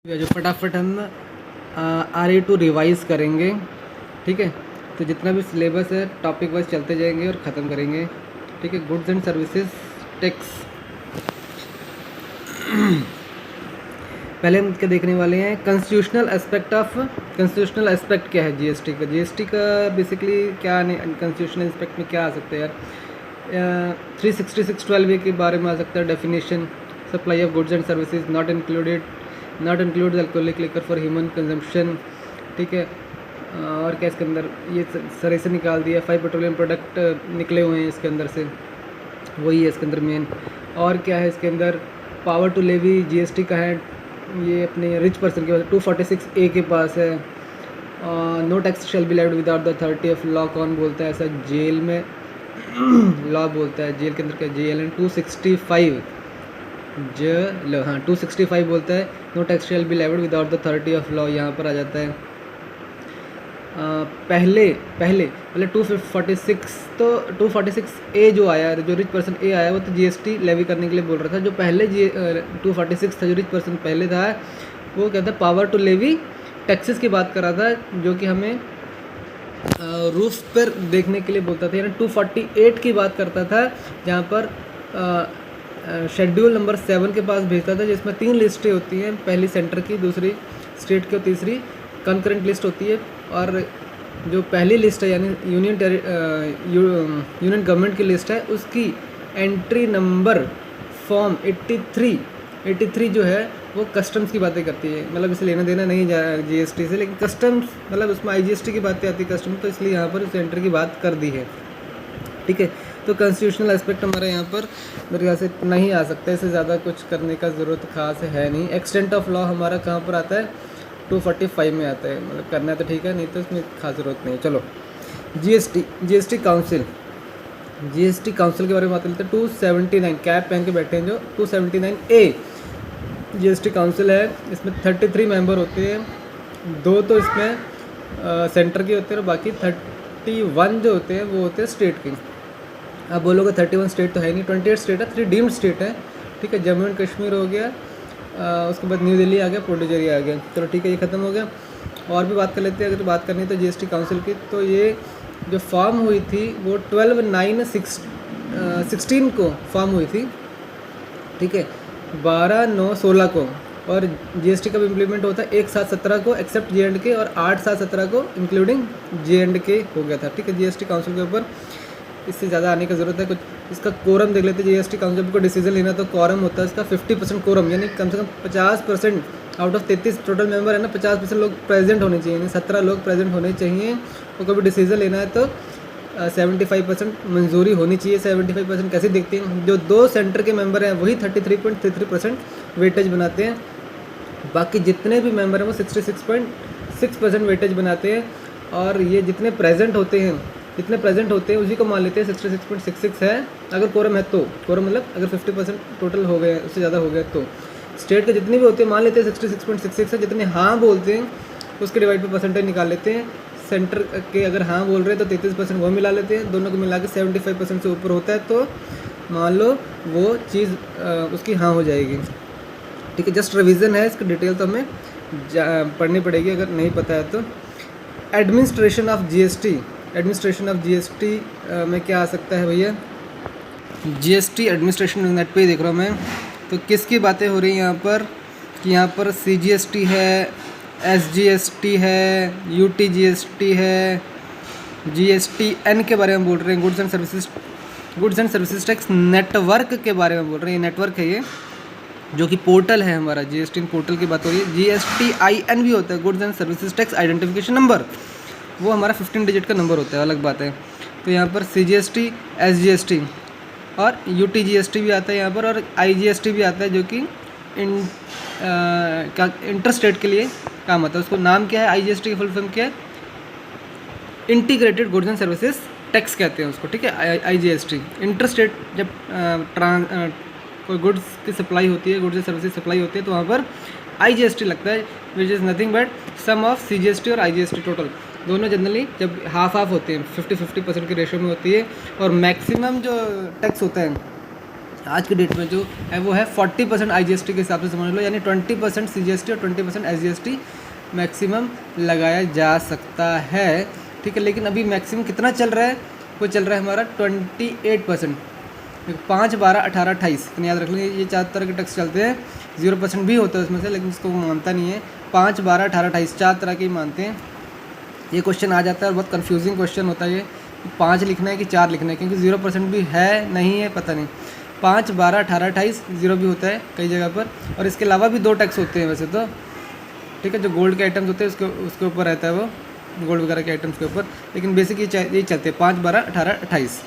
जो फटाफट हम RE2 रिवाइज़ करेंगे। ठीक है, तो जितना भी सिलेबस है टॉपिक वाइज चलते जाएंगे और ख़त्म करेंगे। ठीक है, गुड्स एंड सर्विसेज टैक्स। पहले हम क्या देखने वाले हैं, कॉन्स्टिट्यूशनल एस्पेक्ट क्या है जीएसटी का। जीएसटी का बेसिकली क्या कॉन्स्टिट्यूशनल एस्पेक्ट में क्या आ सकता है यार। 366(12)A के बारे में आ सकता है definition. Supply of goods and services not include alcoholic liquor for human consumption. ठीक है, और क्या इसके अंदर ये सर से निकाल दिया। 5 पेट्रोलियम प्रोडक्ट निकले हुए हैं इसके अंदर से, वही है इसके अंदर मेन। और क्या है इसके अंदर, पावर टू लेवी जीएसटी का है, ये अपने रिच पर्सन के पास 246A के पास है। No tax shall be levied without the authority of law. कौन बोलता है ऐसा, जेल में लॉ बोलता है, जेल के अंदर क्या JLN 265 265 बोलता है no tax shall be levied without the authority of law, यहाँ पर आ जाता है। पहले 246, तो 246A जो आया, जो रिच पर्सन A आया, वो तो जीएसटी लेवी करने के लिए बोल रहा था। जो पहले 246 था, जो रिच पर्सन पहले था, वो क्या था, पावर टू लेवी टैक्सेस की बात कर रहा था, जो कि हमें रूफ पर देखने के लिए बोलता था। यानी 248 की बात करता था, जहाँ पर शेड्यूल नंबर 7 के पास भेजता था, जिसमें 3 लिस्टें होती हैं, पहली सेंटर की, दूसरी स्टेट की और तीसरी कंकरेंट लिस्ट होती है। और जो पहली लिस्ट है यानी यूनियन गवर्नमेंट की लिस्ट है, उसकी एंट्री नंबर फॉर्म 83 जो है वो कस्टम्स की बातें करती है। मतलब इसे लेना देना नहीं जीएसटी से, लेकिन कस्टम्स मतलब उसमें IGST की बातें आती है कस्टम, तो इसलिए यहाँ पर उस एंट्री की बात कर दी है। ठीक है, तो कॉन्स्टिट्यूशनल एस्पेक्ट हमारे यहाँ पर मेरे ख्याल से इतना ही आ सकता है, इससे ज़्यादा कुछ करने का ज़रूरत खास है नहीं। एक्सटेंट ऑफ लॉ हमारा कहाँ पर आता है, 245 में आता है। मतलब करना है तो ठीक है, नहीं तो इसमें खास ज़रूरत नहीं है। चलो, जीएसटी काउंसिल के बारे में बात करते हैं। 279 कैप पहन के बैठे हैं जो 279A जीएसटी काउंसिल है। इसमें 33 मेंबर होते हैं, 2 तो इसमें सेंटर के होते हैं और बाकी 31 जो होते हैं वो होते हैं स्टेट के। आप बोलोगे 31 स्टेट तो है नहीं, 28 स्टेट है, 3 डीम्ड स्टेट है। ठीक है, जम्मू एंड कश्मीर हो गया, उसके बाद न्यू दिल्ली आ गया, पुडुचेरी आ गया। चलो ठीक है, ये ख़त्म हो गया। और भी बात कर लेते हैं, अगर बात करनी है तो जीएसटी काउंसिल की, तो ये जो फॉर्म हुई थी वो 12/9/16 को फॉर्म हुई थी। ठीक है, 12/9/16 को। और जीएसटी कब इम्प्लीमेंट होता है, 1/7/17 को एक्सेप्ट J&K, और 8/7/17 को इंक्लूडिंग J&K हो गया था। ठीक है, जीएसटी काउंसिल के ऊपर इससे ज़्यादा आने की ज़रूरत है कुछ। इसका कोरम देख लेते हैं। जीएसटी काउंसिल को डिसीजन लेना तो कोरम होता है इसका 50% कोरम, यानी कम से कम 50% आउट ऑफ 33 टोटल मेंबर है ना, 50% लोग प्रेजेंट होने चाहिए, यानी 17 लोग प्रेजेंट होने चाहिए। और कभी डिसीजन लेना है तो 75% मंजूरी होनी चाहिए। 75% कैसे देखते हैं, जो 2 सेंटर के मेंबर हैं वही 33.33% वेटेज बनाते हैं, बाकी जितने भी मेंबर हैं वो 66.6% वेटेज बनाते हैं। और ये जितने प्रेजेंट होते हैं उसी को मान लेते हैं 66.66 है, अगर कोरम है तो। कोरम मतलब अगर 50% टोटल हो गए, उससे ज़्यादा हो गया तो। स्टेट के जितने भी होते हैं मान लेते हैं 66.66 है, जितने हाँ बोलते हैं उसके डिवाइड पे परसेंटेज निकाल लेते हैं। सेंटर के अगर हाँ बोल रहे हैं तो 33% वो मिला लेते हैं, दोनों को मिला के 75% से ऊपर होता है तो मान लो वो चीज़ उसकी हाँ हो जाएगी। ठीक है, जस्ट रिवीजन है, इसकी डिटेल तो हमें पढ़नी पड़ेगी अगर नहीं पता है तो। एडमिनिस्ट्रेशन ऑफ जीएसटी में क्या आ सकता है भैया, जीएसटी एडमिनिस्ट्रेशन नेट पे ही देख रहा हूँ मैं, तो किसकी बातें हो रही हैं यहाँ पर, कि यहाँ पर CGST है, SGST है, UTGST है, GSTN के बारे में बोल रहे हैं, goods and services tax network के बारे में बोल रहे हैं। ये नेटवर्क है, ये जो कि पोर्टल है हमारा, GSTN पोर्टल की बात हो रही है। GSTIN भी होता है, goods and services tax identification number, वो हमारा 15 डिजिट का नंबर होता है, अलग बात है। तो यहाँ पर CGST, SGST और UTGST भी आता है यहाँ पर, और IGST भी आता है, जो कि इंटर स्टेट के लिए काम आता है। उसको नाम क्या है, IGST की फुल फॉर्म क्या है, integrated goods and services tax कहते हैं उसको। ठीक है, IGST। इंटर स्टेट जब कोई गुड्स की सप्लाई होती है, गुड्स एंड सर्विसेज सप्लाई होती है, तो वहाँ पर IGST लगता है, which is nothing but sum of CGST और IGST टोटल। दोनों जनरली जब हाफ होते हैं, 50-50% की रेशो में होती है। और मैक्सिमम जो टैक्स होता है आज के डेट में जो है वो है 40% IGST के हिसाब से समझ लो, यानी 20% CGST और 20% SGST मैक्सिमम लगाया जा सकता है, ठीक है। लेकिन अभी मैक्सिमम कितना चल रहा है, वो चल रहा है हमारा 28%। 5, 12, 18, 28 इतना याद रख लेंगे। ये 4 तरह के टैक्स चलते हैं, 0% भी होता है उसमें से, लेकिन उसको मानता नहीं है। 5, 12, 18, 28 4 तरह के ही मानते हैं। ये क्वेश्चन आ जाता है और बहुत कंफ्यूजिंग क्वेश्चन होता है ये, 5 लिखना है कि 4 लिखना है, क्योंकि 0% भी है नहीं है पता नहीं। 5, 12, 18, 28 0 भी होता है कई जगह पर। और इसके अलावा भी 2 टैक्स होते हैं वैसे तो, ठीक है। जो गोल्ड के आइटम्स होते हैं उसके ऊपर रहता है वो, गोल्ड वगैरह के आइटम्स के ऊपर, लेकिन बेसिक ये चलते हैं 5, 12, 18, 28,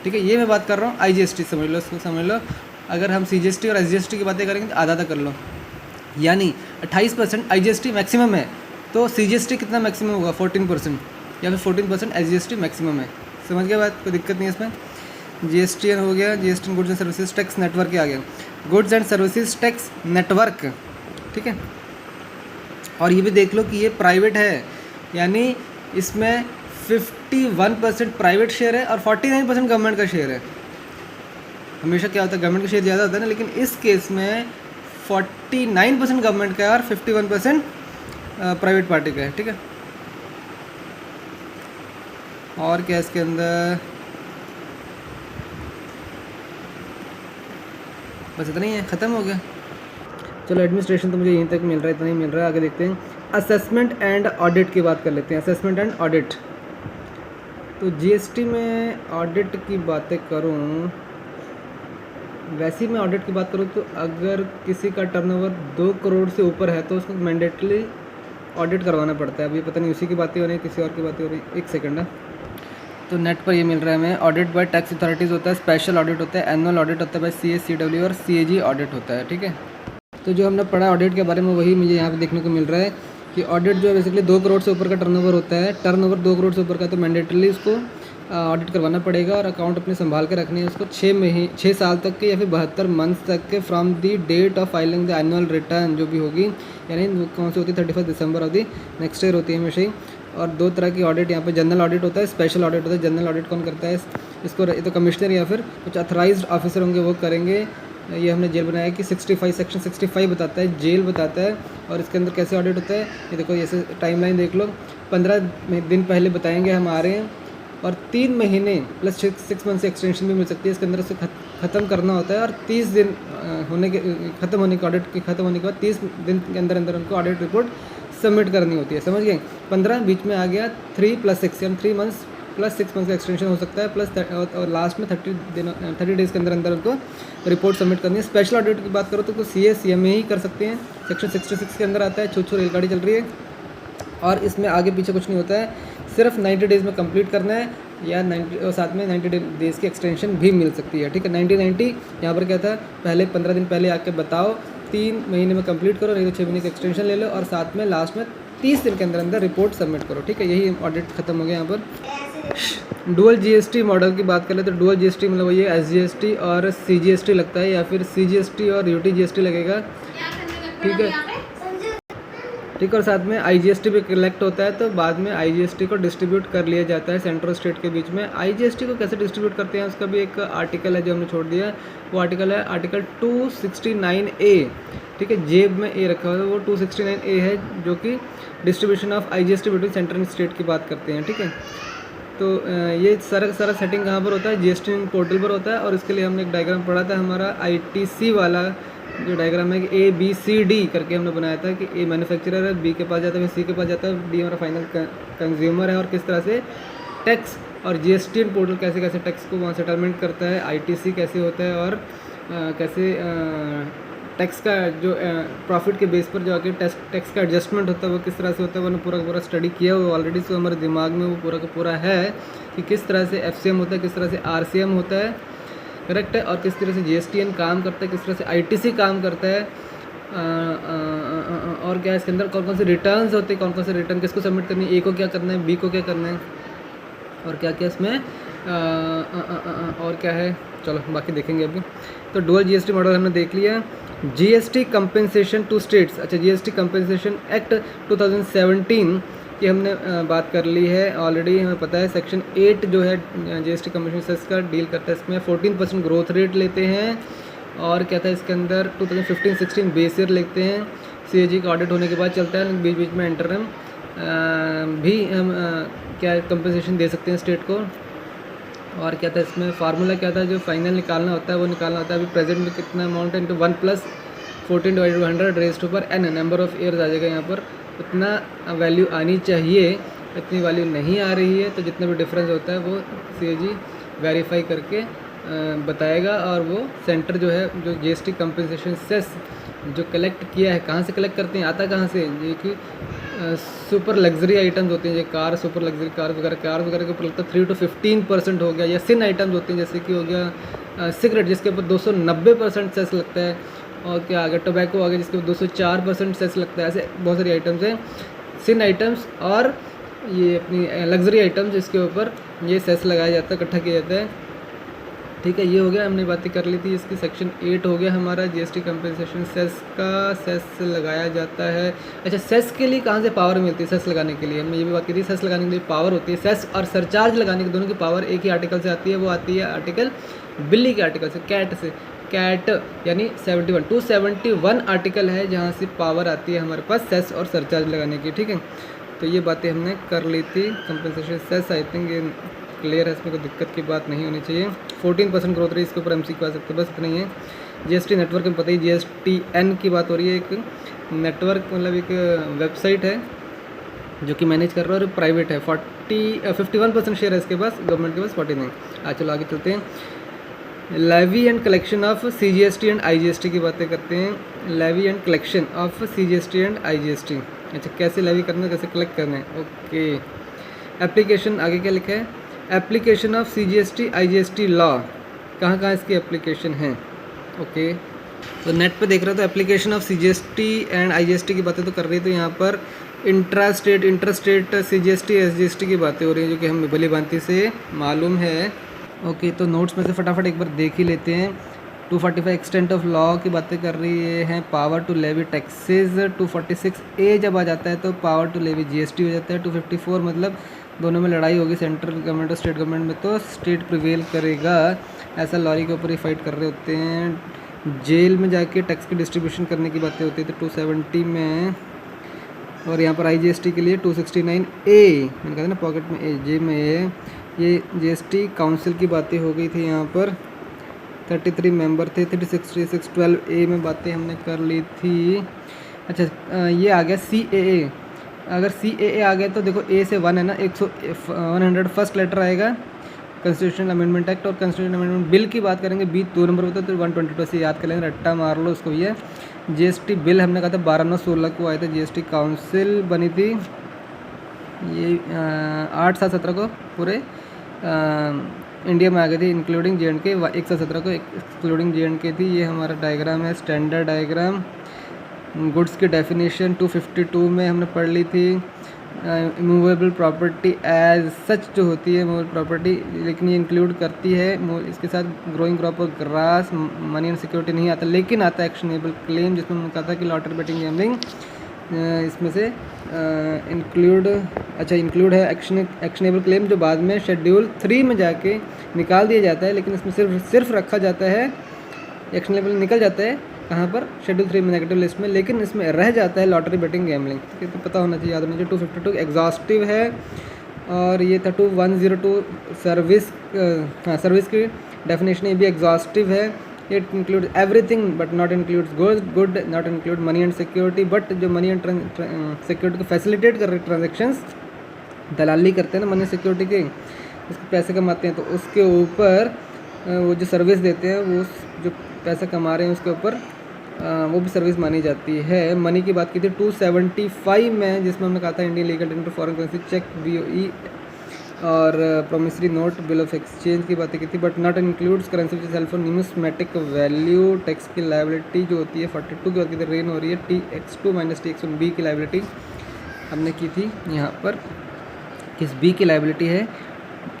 ठीक है। ये मैं बात कर रहा हूँ IGST, समझ लो इसको, समझ लो। अगर हम CGST और SGST की बातें करेंगे तो आधा आधा कर लो, यानी 28% IGST मैक्सिमम है, तो CGST कितना मैक्सिमम होगा 14%, या फिर 14% SGST मैक्सिमम है। समझ गया बात, कोई दिक्कत नहीं है इसमें। GST हो गया, GST goods and services tax network आ गया, goods and services tax network, ठीक है। और ये भी देख लो कि ये प्राइवेट है, यानी इसमें 51% प्राइवेट शेयर है और 49% गवर्नमेंट का शेयर है। हमेशा क्या होता है, गवर्नमेंट का शेयर ज़्यादा होता है ना, लेकिन इस केस में 49% गवर्नमेंट का है और 51% प्राइवेट पार्टी का है, ठीक है। और क्या इसके अंदर, बस इतना ही है, ख़त्म हो गया। चलो एडमिनिस्ट्रेशन तो मुझे यहीं तक मिल रहा है, इतना ही मिल रहा है। आगे देखते हैं, असेसमेंट एंड ऑडिट की बात कर लेते हैं। असेसमेंट एंड ऑडिट, तो GST में ऑडिट की बातें करूं, वैसे ही मैं ऑडिट की बात करूं तो अगर किसी का टर्नओवर 2 करोड़ से ऊपर है तो उसको मैंडेटली ऑडिट करवाना पड़ता है। अभी पता नहीं उसी की बातें हो रही है किसी और की बातें हो रही है, एक सेकंड है। तो नेट पर ये मिल रहा है हमें, ऑडिट बाय टैक्स अथॉरिटीज़ होता है, स्पेशल ऑडिट होता है, एनुअल ऑडिट होता है बाय CSCW और CAG ऑडिट होता है, ठीक है। तो जो हमने पढ़ा ऑडिट के बारे में वही मुझे यहाँ पे देखने को मिल रहा है कि ऑडिट जो है बेसिकली 2 करोड़ से ऊपर का टर्नओवर होता है, टर्नओवर 2 करोड़ से ऊपर का तो मैंडेटली उसको ऑडिट करवाना पड़ेगा और अकाउंट अपने संभाल के रखने हैं उसको 6 साल तक के या फिर 72 मंथ्स तक के from the date of filing the annual return, जो भी होगी, यानी कौन सी होती है 31 दिसंबर ऑफ दी नेक्स्ट ईयर होती है हमेशा ही। और 2 तरह की ऑडिट यहाँ पे, जनरल ऑडिट होता है, स्पेशल ऑडिट होता है। जनरल ऑडिट कौन करता है इसको, ये तो कमिश्नर या फिर कुछ अथराइज्ड ऑफिसर होंगे वो करेंगे। ये हमने जेल बनाया कि 65 सेक्शन 65 बताता है, जेल बताता है। और इसके अंदर कैसे ऑडिट होता है ये देखो, जैसे टाइमलाइन देख लो, 15 दिन पहले बताएंगे हम आ रहे हैं, और 3 महीने प्लस 6 मंथ से एक्सटेंशन भी मिल सकती है इसके अंदर, उसको ख़त्म करना होता है। और 30 दिन ख़त्म होने के ऑडिट के ख़त्म होने के बाद 30 दिन के अंदर अंदर उनको ऑडिट रिपोर्ट सबमिट करनी होती है, समझ गए। 15 बीच में आ गया, 3 + 6 यानी 3 मंथ्स प्लस 6 मंथ का एक्सटेंशन हो सकता है, प्लस और लास्ट में 30 डेज़ के अंदर अंदर उनको रिपोर्ट सबमिट करनी है। स्पेशल ऑडिट की बात करो तो CA CMA ही कर सकते हैं, सेक्शन 66 के अंदर आता है। छो रेलगाड़ी चल रही है और इसमें आगे पीछे कुछ नहीं होता है, सिर्फ 90 डेज़ में कंप्लीट करना है, या 90 और साथ में 90 डेज़ की एक्सटेंशन भी मिल सकती है, ठीक है। 90 यहाँ पर क्या था, पहले 15 दिन पहले आके बताओ, 3 महीने में कंप्लीट करो, नहीं तो 6 महीने की एक्सटेंशन ले लो, और साथ में लास्ट में 30 दिन के अंदर अंदर रिपोर्ट सबमिट करो, ठीक है। यही ऑडिट खत्म हो गया यहाँ पर। डुअल GST मॉडल की बात कर ले तो डुअल GST मतलब वही है, SGST और CGST लगता है, या फिर CGST और UT GST लगेगा, ठीक है, ठीक। और साथ में IGST भी कलेक्ट होता है, तो बाद में IGST को डिस्ट्रीब्यूट कर लिया जाता है सेंट्रल स्टेट के बीच में। IGST को कैसे डिस्ट्रीब्यूट करते हैं उसका भी एक आर्टिकल है जो हमने छोड़ दिया, वो आर्टिकल है आर्टिकल 269A, ठीक है। जेब में A रखा हुआ है, वो 269A है, जो कि distribution of IGST between central and state की बात करते हैं, ठीक है। तो ये सारा सेटिंग कहाँ पर होता है, GST पोर्टल पर होता है। और इसके लिए हमने एक डायग्राम पढ़ा था, हमारा ITC वाला जो डायग्राम है कि ABCD करके हमने बनाया था कि A मैन्युफैक्चरर है, B के पास जाता है, फिर C के पास जाता है, D हमारा फाइनल कंज्यूमर है, और किस तरह से टैक्स और GST पोर्टल कैसे कैसे टैक्स को वहाँ सेटलमेंट करता है, ITC कैसे होता है, और कैसे टैक्स का जो प्रॉफिट के बेस पर जो आके टैक्स का एडजस्टमेंट होता है वो किस तरह से होता है, वो पूरा स्टडी किया हुआ ऑलरेडी, सो हमारे दिमाग में वो पूरा का पूरा है कि किस तरह से FCM होता है, किस तरह से RCM होता है, करेक्ट है, और किस तरह से GSTN काम करता है, किस तरह से ITC काम करता है, और क्या इसके अंदर कौन कौन से रिटर्न्स होते हैं, कौन कौन से रिटर्न किसको सबमिट करनी है, A को क्या करना है, B को क्या करना है, और क्या क्या इसमें और क्या है, चलो बाकी देखेंगे अभी। तो डुअल GST मॉडल हमने देख लिया। GST compensation to states. अच्छा, जीएसटी कंपेंसेशन एक्ट 2017 की हमने बात कर ली है ऑलरेडी, हमें पता है सेक्शन 8 जो है जीएसटी कंपेंसेशन सेस का डील करता है। इसमें 14% ग्रोथ रेट लेते हैं और क्या था इसके अंदर 2015-16 बेस ईयर लेते हैं। सीएजी का ऑडिट होने के बाद चलता है, बीच बीच में इंटरम भी हम क्या कंपेंसेशन दे सकते हैं स्टेट को। और क्या था इसमें फार्मूला क्या था, जो फाइनल निकालना होता है वो निकालना होता है। अभी प्रेजेंट में कितना अमाउंट है, इंटू 1 + 14/100 रेज़ टू पर n नंबर ऑफ ईयर्स आ जाएगा यहाँ पर। उतना वैल्यू आनी चाहिए, इतनी वैल्यू नहीं आ रही है, तो जितना भी डिफरेंस होता है वो सीएजी वेरीफाई करके बताएगा। और वो सेंटर जो है, जो जीएसटी कंपेंसेशन सेस जो कलेक्ट किया है, कहाँ से कलेक्ट करते हैं, आता कहाँ से, ये कि सुपर लग्जरी आइटम्स होते हैं, ये कार, सुपर लग्जरी कार वगैरह के ऊपर लगता है 3 to 15% हो गया। या सिन आइटम्स होते हैं, जैसे कि हो गया सिगरेट, जिसके ऊपर 290% सेस लगता है। और क्या आ गया, टोबैको आ गया, जिसके ऊपर 204% सेस लगता है। ऐसे बहुत सारी आइटम्स हैं, सिन आइटम्स और ये अपनी लग्जरी आइटम्स, जिसके ऊपर ये सेस लगाया जाता है, इकट्ठा किया जाता है। ठीक है, ये हो गया, हमने बातें कर ली थी इसकी। सेक्शन 8 हो गया हमारा जीएसटी कंपेंसेशन सेस का, सेस लगाया जाता है। अच्छा, सेस के लिए कहाँ से पावर मिलती है, सेस लगाने के लिए हमने ये भी बात की थी। सेस लगाने के लिए पावर होती है, सेस और सरचार्ज लगाने की दोनों की पावर एक ही आर्टिकल से आती है, वो आती है आर्टिकल बिल्ली के आर्टिकल से, कैट से। कैट यानी 271 आर्टिकल है जहाँ से पावर आती है हमारे पास सेस और सरचार्ज लगाने की। ठीक है, तो ये बातें हमने कर ली थी। कंपेंसेशन सेस आई थिंक ये क्लियर है, इसमें कोई दिक्कत की बात नहीं होनी चाहिए। 14% ग्रोथ रेट, इसके ऊपर एमसीक्यू आ सकते हैं, बस इतना ही है। जीएसटी नेटवर्क में पता ही, जीएसटीएन की बात हो रही है। एक नेटवर्क मतलब एक वेबसाइट है जो कि मैनेज कर रहा है और प्राइवेट है। 51% शेयर है इसके पास, गवर्नमेंट के पास 49। चलो आगे चलते हैं। Levy and collection of CGST and IGST की बातें करते हैं। Levy and collection of CGST and IGST. अच्छा, कैसे लेवी करना है, कैसे कलेक्ट करना है। ओके, एप्लीकेशन आगे क्या लिखा है, application of CGST IGST law, कहाँ कहाँ इसकी एप्लीकेशन है। ओके, तो नेट पे देख रहे हो तो application of CGST and IGST की बातें तो कर रही है। तो यहाँ पर इंट्रा स्टेट सीजीएसटी एसजीएसटी की बातें हो रही हैं, जो कि हम भली भांति से मालूम है। ओके, तो नोट्स में से फटाफट एक बार देख ही लेते हैं। 245 एक्सटेंट ऑफ लॉ की बातें कर रही है। Power to levy taxes 246A जब आ जाता है तो पावर टू लेवी जीएसटी हो जाता है। 254 मतलब दोनों में लड़ाई होगी, सेंट्रल गवर्नमेंट और स्टेट गवर्नमेंट में, तो स्टेट प्रिवेल करेगा, ऐसा लॉरी के ऊपर ही फाइट कर रहे होते हैं। जेल में जाके टैक्स की डिस्ट्रीब्यूशन करने की बातें होती है, तो 270 में। और यहाँ पर आईजीएसटी के लिए 269A, मैंने कहा था ना पॉकेट में ए, जेब में ए। ये जीएसटी काउंसिल की बातें हो गई थी, यहाँ पर 33 मेंबर थे। 36 12A में बातें हमने कर ली थी। अच्छा, ये आ गया CAA। अगर CAA आ गया तो देखो A से 1 है ना, 100 फर्स्ट लेटर आएगा कॉन्स्टिट्यूशनल अमेंडमेंट एक्ट। और कॉन्स्टिट्यूशनल अमेंडमेंट बिल की बात करेंगे, B 2 नंबर होता है, तो 122 से याद कर लेंगे, रट्टा मार लो उसको। ये जीएसटी बिल हमने कहा था 12/9/16 को आया था। जीएसटी काउंसिल बनी थी ये 8/7/17 को पूरे इंडिया में आ गई थी, इंक्लूडिंग JNK। 1/17 को एक्सक्लूडिंग JNK थी। ये हमारा डायग्राम है, स्टैंडर्ड डायग्राम। गुड्स की डेफिनेशन 252 में हमने पढ़ ली थी। इमूवेबल प्रॉपर्टी एज सच जो होती है मूवेबल प्रॉपर्टी, लेकिन ये इंक्लूड करती है इसके साथ ग्रोइंग क्रॉप और ग्रास। मनी एंड सिक्योरिटी नहीं आता, लेकिन आता है एक्शनेबल क्लेम, जिसमें हमने कहा था कि लॉटरी बेटिंग गैम्बलिंग इसमें से इंक्लूड है एक्शनेबल क्लेम, जो बाद में शेड्यूल 3 में जाके निकाल दिया जाता है। लेकिन इसमें सिर्फ रखा जाता है, एक्शनेबल निकल जाता है कहाँ पर, शेड्यूल 3 में नेगेटिव लिस्ट में, लेकिन इसमें रह जाता है लॉटरी बेटिंग गैम्बलिंग। ठीक है, तो पता होना चाहिए, याद होना चाहिए। 252 एग्जॉस्टिव है। और ये था 2102 सर्विस की डेफिनेशन, ये भी एग्जॉस्टिव है। It include everything but not includes good, not include money and security. But जो मनी एंड सिक्योरिटी को फैसिलिटेट कर रहे ट्रांजेक्शंस, दलाली करते हैं ना मनी सिक्योरिटी के, उसके पैसे कमाते हैं, तो उसके ऊपर वो जो सर्विस देते हैं, वो जो पैसा कमा रहे हैं उसके ऊपर वो भी सर्विस मानी जाती है। मनी की बात की थी 275 में, जिसमें हमने कहा था Indian legal tender foreign currency cheque BOE और promissory note bill of exchange की बातें की थी। But not includes currency which is held for numismatic value. Tax की लायबिलिटी जो होती है 42 की बात की थी, रेन हो रही है। TX2 - TX1B की लायबिलिटी हमने की थी। यहाँ पर किस B की लायबिलिटी है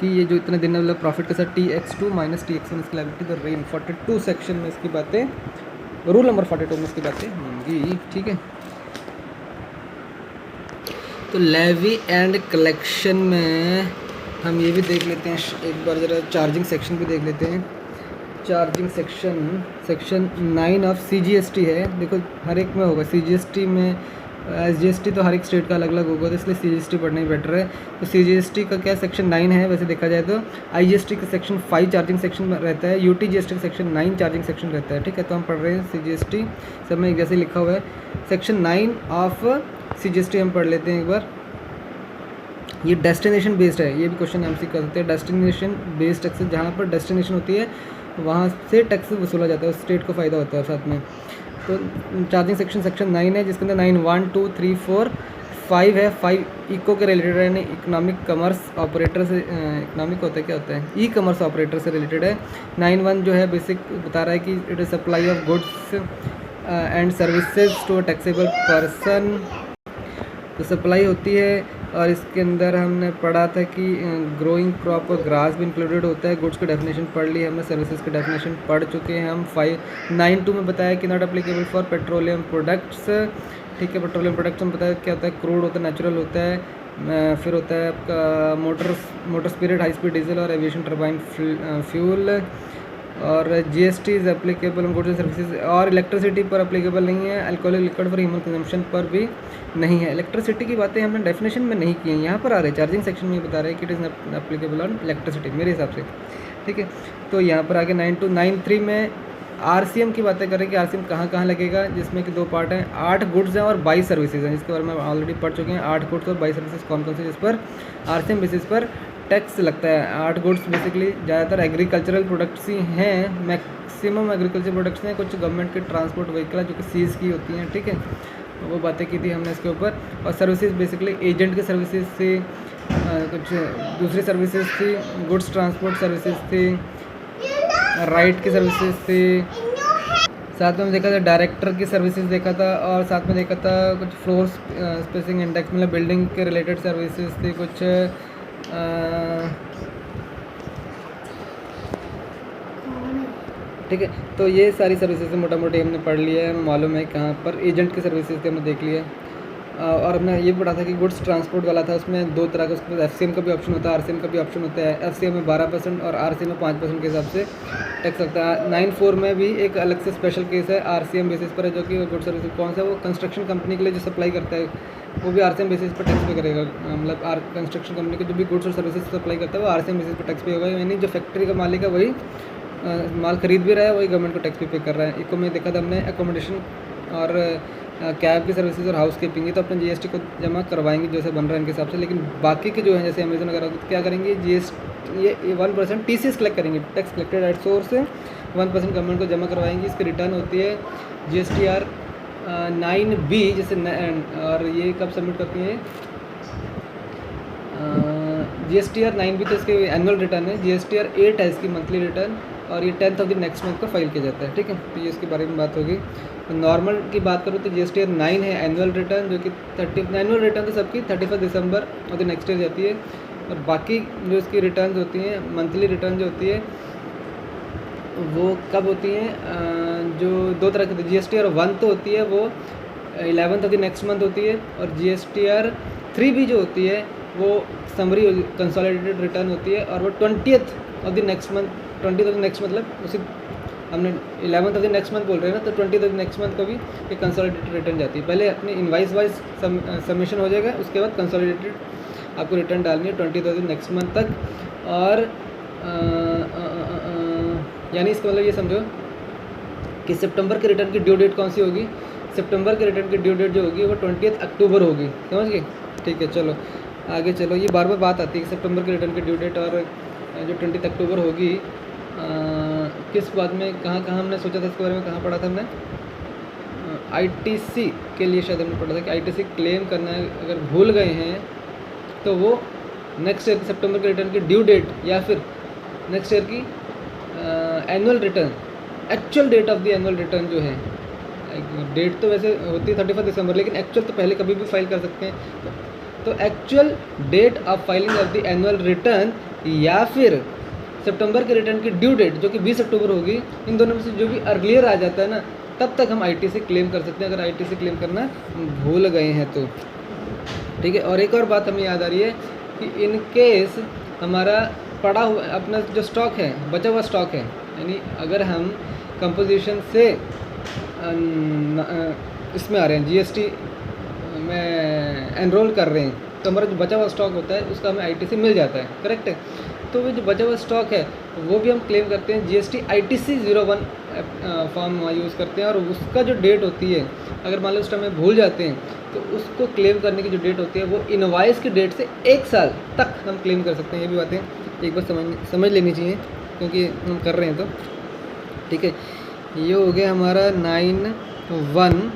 कि ये जो इतने दिन प्रॉफिट के साथ TX2 - TX1 इसकी लायबिलिटी, तो रेन 42 सेक्शन में इसकी बातें रूल नंबर 42 में इसकी बातें होंगी, ठीक है। तो लेवी एंड कलेक्शन में हम ये भी देख लेते हैं, एक बार ज़रा चार्जिंग सेक्शन भी देख लेते हैं। चार्जिंग सेक्शन 9 ऑफ CGST है। देखो हर एक में होगा, CGST में SGST तो हर एक स्टेट का अलग अलग होगा, तो इसलिए CGST पढ़ना ही बेटर है। तो CGST का क्या सेक्शन 9 है वैसे देखा जाए तो। IGST का सेक्शन 5 चार्जिंग सेक्शन में रहता है। UTGST का सेक्शन 9 चार्जिंग सेक्शन रहता है, ठीक है। तो हम पढ़ रहे हैं CGST, सब में एक जैसे लिखा हुआ है। सेक्शन 9 ऑफ CGST हम पढ़ लेते हैं एक बार। ये डेस्टिनेशन बेस्ड है, ये भी क्वेश्चन हमसे कर सकते हैं। डेस्टिनेशन बेस्ड टैक्सेस, जहाँ पर डेस्टिनेशन होती है वहाँ से टैक्स वसूला जाता है, उस स्टेट को फ़ायदा होता है साथ में। तो चार्जिंग सेक्शन 9 है, जिसके अंदर 9 1 2 3 4 5 है। 5 इको के रिलेटेड है, यानी इकोनॉमिक कमर्स ऑपरेटर से, इकोनॉमिक होता है क्या होता है, ई कमर्स ऑपरेटर से रिलेटेड है। 9 1 जो है बेसिक बता रहा है कि it is supply of goods and services to a taxable person. तो सप्लाई होती है, और इसके अंदर हमने पढ़ा था कि ग्रोइंग क्रॉप और ग्रास भी इंक्लूडेड होता है। गुड्स की डेफिनेशन पढ़ ली हमने, सर्विसेज की डेफिनेशन पढ़ चुके हैं हम। 9 2 में बताया कि not applicable for petroleum products, ठीक है। पेट्रोलियम प्रोडक्ट्स में बताया क्या होता है, क्रूड होता है, नेचुरल होता है, फिर होता है आपका motor spirit, high speed diesel और एविएशन टर्बाइन फ्यूल। और GST is applicable on goods and services, और इलेक्ट्रिसिटी पर एप्लीकेबल नहीं है। Alcoholic liquid for human consumption पर भी नहीं है। इलेक्ट्रिसिटी की बातें हमने डेफिनेशन में नहीं की हैं, यहाँ पर आ रहे हैं चार्जिंग सेक्शन में बता रहे हैं कि it is applicable on electricity मेरे हिसाब से, ठीक है। तो यहाँ पर आगे 9 2 9 3 में RCM की बातें करें कि RCM कहाँ लगेगा, जिसमें कि 2 पार्ट हैं। 8 गुड्स हैं और 22 सर्विसेज हैं, जिसके बारे में ऑलरेडी पढ़ चुके हैं। 8 गुड्स और 22 सर्विसेज कौन कौन से, जिस पर RCM बेसिस पर टैक्स लगता है। 8 गुड्स बेसिकली ज़्यादातर एग्रीकल्चरल प्रोडक्ट्स ही हैं, मैक्सिमम एग्रीकल्चर प्रोडक्ट्स हैं। कुछ गवर्नमेंट के ट्रांसपोर्ट व्हीकल जो कि सीज की होती हैं, ठीक है, वो बातें की थी हमने इसके ऊपर। और सर्विसेज बेसिकली एजेंट के सर्विसेज थी, कुछ दूसरी सर्विसेज थी, गुड्स ट्रांसपोर्ट सर्विसेज थी, राइट की सर्विसेज थी, साथ में देखा था डायरेक्टर की सर्विसेज देखा था, और साथ में देखा था कुछ फ्लोर स्पेसिंग इंडेक्स, मतलब बिल्डिंग के रिलेटेड सर्विसेज थी कुछ। ठीक है, तो ये सारी सर्विसेज मोटा मोटी हमने पढ़ लिया है, मालूम है कहाँ पर एजेंट की सर्विसेज थे, हमने देख लिया। और हमने ये पढ़ा था कि गुड्स ट्रांसपोर्ट वाला था, उसमें 2 तरह का, उसके बाद FCM का भी ऑप्शन होता है, RCM का भी ऑप्शन होता है। FCM में 12% और RCM में 5% के हिसाब से टैक्स लगता है। 9 4 में भी एक अलग से स्पेशल केस है, RCM बेसिस पर है, जो कि गुड सर्विस कौन सा, वो कंस्ट्रक्शन कंपनी के लिए जो सप्लाई करता है वो भी RCM बेसिस पर टैक्स पे करेगा। मतलब कंस्ट्रक्शन कंपनी को जो भी गुड्स और सर्विसेज सप्लाई करता है वो RCM बेसिस पर टैक्स पे होगा, यानी जो फैक्ट्री का मालिक है वही माल खरीद भी रहा है, वही गवर्नमेंट को टैक्स भी पे कर रहा है। इको में देखा था हमने एकोमोडेशन और कैब की सर्विसेज और हाउस कीपिंग की, तो अपने GST को जमा करवाएंगे जैसे बन रहा है इनके हिसाब से। लेकिन बाकी के जो है जैसे अमेजन वगैरह क्या करेंगे, GST ये 1% TCS कलेक्ट करेंगे, tax collected at source, 1% government को जमा करवाएंगे। इसकी रिटर्न होती है GSTR 9B, जैसे और ये कब सबमिट करती है GSTR 9B, तो इसके एनुअल रिटर्न है। GSTR 8 है इसकी मंथली रिटर्न, और ये 10th of the next month को फाइल किया जाता है, ठीक है। तो ये इसके बारे में बात होगी। तो नॉर्मल की बात करूँ तो GSTR 9 है एनुअल रिटर्न, जो कि एनुअल रिटर्न तो सबकी 31 दिसंबर और द नेक्स्ट ईयर जाती है। और बाकी जो इसकी रिटर्न होती हैं, मंथली रिटर्न जो होती है वो कब होती हैं, जो 2 तरह की GSTR 1 तो होती है वो 11th of the next month होती है, और GSTR 3B जो होती है वो समरी कंसोलिडेटेड रिटर्न होती है, और वो 20th of the next month, 20th of the next मतलब उसी हमने 11th of the next month बोल रहे हैं ना, तो 20th of the next month को भी ये कंसोलिडेटेड रिटर्न जाती है। पहले अपने इनवाइस वाइज सबमिशन हो जाएगा, उसके बाद कंसोलिडेटेड आपको रिटर्न डालनी है 20th of the next month तक। और यानी इसका मतलब ये समझो कि सितंबर के रिटर्न की ड्यू डेट कौन सी होगी, सितंबर के रिटर्न की ड्यू डेट जो होगी वो 20 अक्टूबर होगी, समझ गए, ठीक है। चलो आगे चलो, ये बार बार बात आती है कि सितंबर के रिटर्न की ड्यू डेट और जो 20 अक्टूबर होगी, किस बात में, कहाँ हमने सोचा था इसके बारे में, कहाँ पढ़ा था हमने, ITC के लिए शायद हमने पढ़ा था कि ITC क्लेम करना है, अगर भूल गए हैं तो वो नेक्स्ट ईयर सितंबर के रिटर्न की ड्यू डेट या फिर नेक्स्ट ईयर की annual return, actual date of the annual return जो है, डेट तो वैसे होती है 31 दिसंबर, लेकिन एक्चुअल तो पहले कभी भी फाइल कर सकते हैं। तो actual date of filing of the annual return या फिर सितंबर के रिटर्न की ड्यू डेट जो कि 20 अक्टूबर होगी, इन दोनों में से जो भी अर्लियर आ जाता है ना, तब तक हम आईटीसी क्लेम कर सकते हैं, अगर आईटीसी क्लेम करना भूल गए हैं तो। ठीक है, और एक और बात हमें याद आ रही है कि इन केस हमारा पड़ा हुआ अपना जो स्टॉक है, बचा हुआ स्टॉक है, यानी अगर हम कंपोजिशन से इसमें आ रहे हैं, जीएसटी में एनरोल कर रहे हैं, तो हमारा जो बचा हुआ स्टॉक होता है उसका हमें आईटीसी मिल जाता है, करेक्ट है। तो वो जो बचा हुआ स्टॉक है वो भी हम क्लेम करते हैं जीएसटी आईटीसी 01 फॉर्म यूज़ करते हैं, और उसका जो डेट होती है, अगर मान लो उस टाइम में भूल जाते हैं तो उसको क्लेम करने की जो डेट होती है वो इनवॉइस की डेट से 1 साल तक हम क्लेम कर सकते हैं। ये भी बातें एक बार समझ लेनी चाहिए, क्योंकि हम कर रहे हैं तो। ठीक है, ये हो गया हमारा 9(1),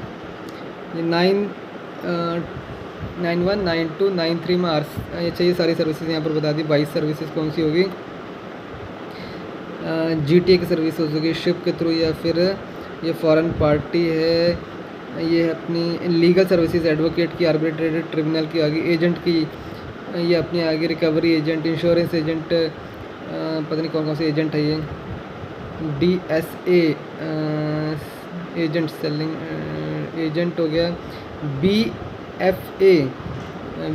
ये 9(1), 9(2), 9(3) में ये चाहिए सारी सर्विसेज यहाँ पर बता दी। 22 सर्विसेज कौन सी होगी, जीटीए की सर्विस होगी शिप के थ्रू, या फिर ये फॉरेन पार्टी है, ये अपनी लीगल सर्विसेज, एडवोकेट की, आर्बिट्रेटेड ट्रिब्यूनल की आगे, एजेंट की, ये अपनी आगे रिकवरी एजेंट, इंश्योरेंस एजेंट, पता नहीं कौन कौन से एजेंट है ये, डीएसए एजेंट, सेलिंग एजेंट हो गया, बीएफए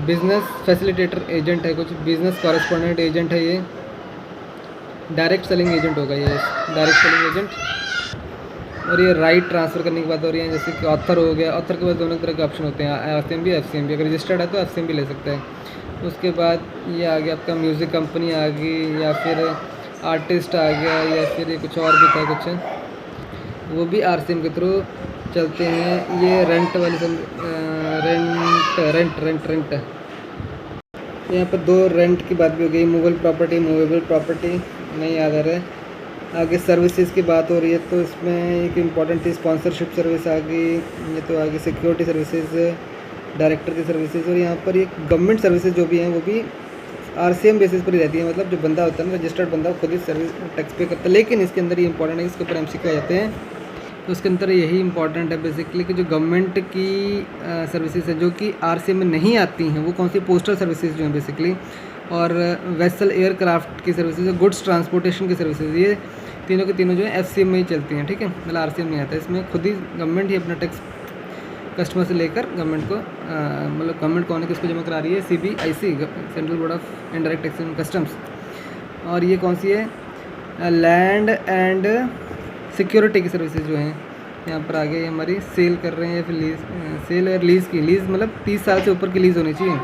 बिजनेस फैसिलिटेटर एजेंट है कुछ, बिजनेस कॉरेस्पॉन्डेंट एजेंट है ये, डायरेक्ट सेलिंग एजेंट होगा ये, डायरेक्ट सेलिंग एजेंट। और ये राइट ट्रांसफ़र करने की बात हो रही है, जैसे कि ऑथर हो गया, ऑथर के बाद दोनों तरह के ऑप्शन होते हैं, आरसीएम एफसीएम भी, अगर रजिस्टर्ड है तो एफसीएम भी ले सकते हैं। उसके बाद ये आ गया आपका म्यूज़िक कंपनी आ गई, या फिर आर्टिस्ट आ गया, या फिर ये कुछ और भी था कुछ, वो भी आरसीएम के थ्रू चलते हैं। ये रेंट वाली रेंट यहाँ पर 2 रेंट की बात भी हो गई, मूवेबल प्रॉपर्टी नहीं याद आ रहा है। आगे सर्विसेज की बात हो रही है, तो इसमें एक इम्पॉर्टेंट थी स्पॉन्सरशिप सर्विस आ गई, ये तो आगे सिक्योरिटी सर्विसेज, डायरेक्टर की सर्विसेज, और यहाँ पर ये गवर्नमेंट सर्विसेज जो भी हैं वो भी आरसीएम बेसिस पर ही रहती है, मतलब जो बंदा होता है ना, रजिस्टर्ड बंदा, खुद ही सर्विस टैक्स पे करता है। लेकिन इसके अंदर ये इंपॉर्टेंट है, इसके ऊपर एमसीक्यू आ जाते हैं, तो उसके अंदर यही इंपॉर्टेंट है बेसिकली कि जो गवर्नमेंट की सर्विसेज है जो कि आरसीएम में नहीं आती हैं, वो कौन सी पोस्टल सर्विसेज जो हैं बेसिकली, और वेसल एयरक्राफ्ट की सर्विसेज, गुड्स ट्रांसपोर्टेशन की सर्विसेज, ये तीनों के तीनों जो है एफसीएम में ही चलती हैं। ठीक है, मतलब आरसीएम नहीं आता है इसमें, खुद ही गवर्नमेंट ही अपना टैक्स कस्टमर से लेकर गवर्नमेंट को, मतलब गवर्नमेंट कौन है किसको जमा करा रही है, CBIC, central board of indirect tax and customs. और ये कौन सी है, लैंड एंड सिक्योरिटी की सर्विसेज जो हैं यहाँ पर आगे हमारी सेल कर रहे हैं, या फिर लीज, सेल और लीज़ की, लीज़ मतलब 30 साल से ऊपर की लीज़ होनी चाहिए,